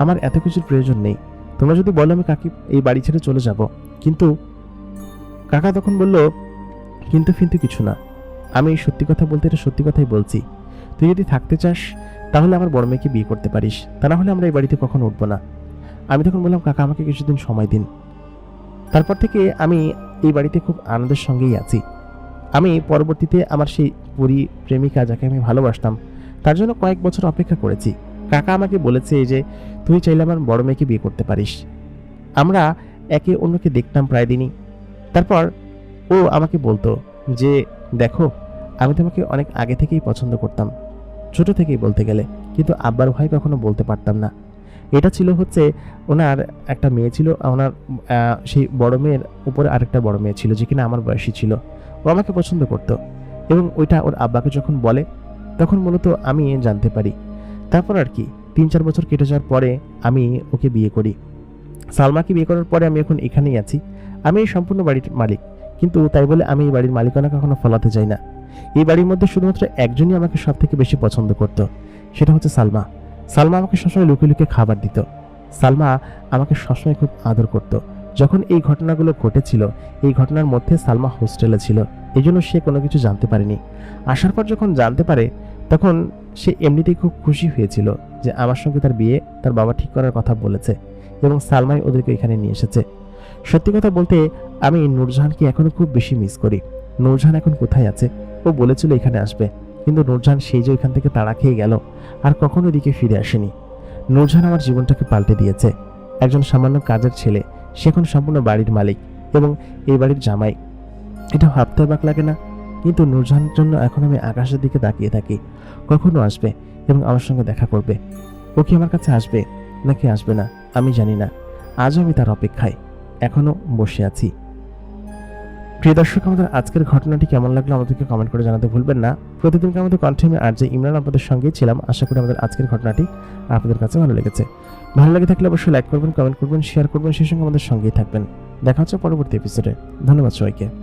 S1: আমার এত কিছুর প্রয়োজন নেই, তোমরা যদি বলো আমি কাকি এই বাড়ি ছেড়ে চলে যাব। কিন্তু কাকা তখন বলল, কিন্তু কিছু না, আমি সত্যি কথা বলতে এটা সত্যি কথাই বলছি। তুই যদি থাকতে চাস তাহলে আমার বড় মেয়েকে বিয়ে করতে পারিস, তা না হলে আমরা এই বাড়িতে কখনো উঠবো না। আমি তখন বললাম, কাকা আমাকে কিছুদিন সময় দিন। তারপর থেকে আমি এই বাড়িতে খুব আনন্দের সঙ্গেই আছি। আমি পরবর্তীতে আমার সেই প্রেমিকা যাকে আমি ভালোবাসতাম তার জন্য কয়েক বছর অপেক্ষা করেছি। কাকা আমাকে বলেছে যে তুই চাইলে আমার বড় মেয়েকে বিয়ে করতে পারিস। আমরা একে অন্যকে দেখতাম প্রায় দিনই। তারপর ও আমাকে বলতো যে, দেখো, আমি তোমাকে অনেক আগে থেকেই পছন্দ করতাম, ছোট থেকেই বলতে গেলে, কিন্তু আব্বার ভয় কখনো বলতে পারতাম না। এটা ছিল হচ্ছে ওনার একটা মেয়ে ছিল, ওনার সেই বড় মেয়ের উপরে আরেকটা বড় মেয়ে ছিল যে কিনা আমার বয়সী ছিল। ও আমাকে পছন্দ করতো এবং ওইটা ওর আব্বাকে যখন বলে তখন মূলত আমি জানতে পারি। তারপর আর কি 3-4 বছর কেটে যাওয়ার পরে আমি ওকে বিয়ে করি। সালমাকে বিয়ে করার পরে আমি এখন এখানেই আছি। আমি এই সম্পূর্ণ বাড়ির মালিক, কিন্তু তাই বলে আমি এই বাড়ির মালিকানা কখনো ফলাতে চাই না। এই বাড়ির মধ্যে শুধুমাত্র একজনই আমাকে সব থেকে বেশি পছন্দ করত, সেটা হচ্ছে সালমা। সালমা আমাকে সবসময় লুকিয়ে লুকিয়ে খাবার দিত। সালমা আমাকে সবসময় খুব আদর করত। যখন এই ঘটনাগুলো ঘটেছিল, এই ঘটনার মধ্যে সালমা হোস্টেলে ছিল, এই জন্য সে কোনো কিছু জানতে পারেনি। আসার পর যখন জানতে পারে তখন সে এমনিতেই খুব খুশি হয়েছিল যে আমার সঙ্গে তার বিয়ে তার বাবা ঠিক করার কথা বলেছে এবং সালমাই ওদেরকে এখানে নিয়ে এসেছে। সত্যি কথা বলতে আমি নূরজাহানকে এখনো খুব বেশি মিস করি। নূরজাহান এখন কোথায় আছে? ও বলেছিল এখানে আসবে, কিন্তু নূরজাহান সেই যে ওইখান থেকে তাড়া খেয়ে গেল, আর কখনো এদিকে ফিরে আসেনি। নূরজাহান আমার জীবনটাকে পাল্টে দিয়েছে। একজন সামান্য কাজের ছেলে, সে এখন সম্পূর্ণ বাড়ির মালিক এবং এই বাড়ির জামাই। এটা ভাবতে অবাক লাগে না? কিন্তু নূরজাহানের জন্য এখন আমি আকাশের দিকে তাকিয়ে থাকি, কখনো আসবে এবং আমার সঙ্গে দেখা করবে। ও কি আমার কাছে আসবে নাকি আসবে না আমি জানি না। আজও আমি তার অপেক্ষায় এখনো বসে আছি। প্রিয় দর্শক, আমাদের আজকের ঘটনাটি কেমন লাগলো আমাদেরকে কমেন্ট করে জানাতে ভুলবেন না। প্রতিদিনকার মতো কণ্ঠে আমি আর যে ইমরান আপনাদের সঙ্গেই ছিলাম। আশা করি আমাদের আজকের ঘটনাটি আপনাদের কাছে ভালো লেগেছে। ভালো লেগে থাকলে অবশ্যই লাইক করবেন, কমেন্ট করবেন, শেয়ার করবেন, সেই সঙ্গে আমাদের সঙ্গেই থাকবেন। দেখা হচ্ছে পরবর্তী এপিসোডে। ধন্যবাদ সবাইকে।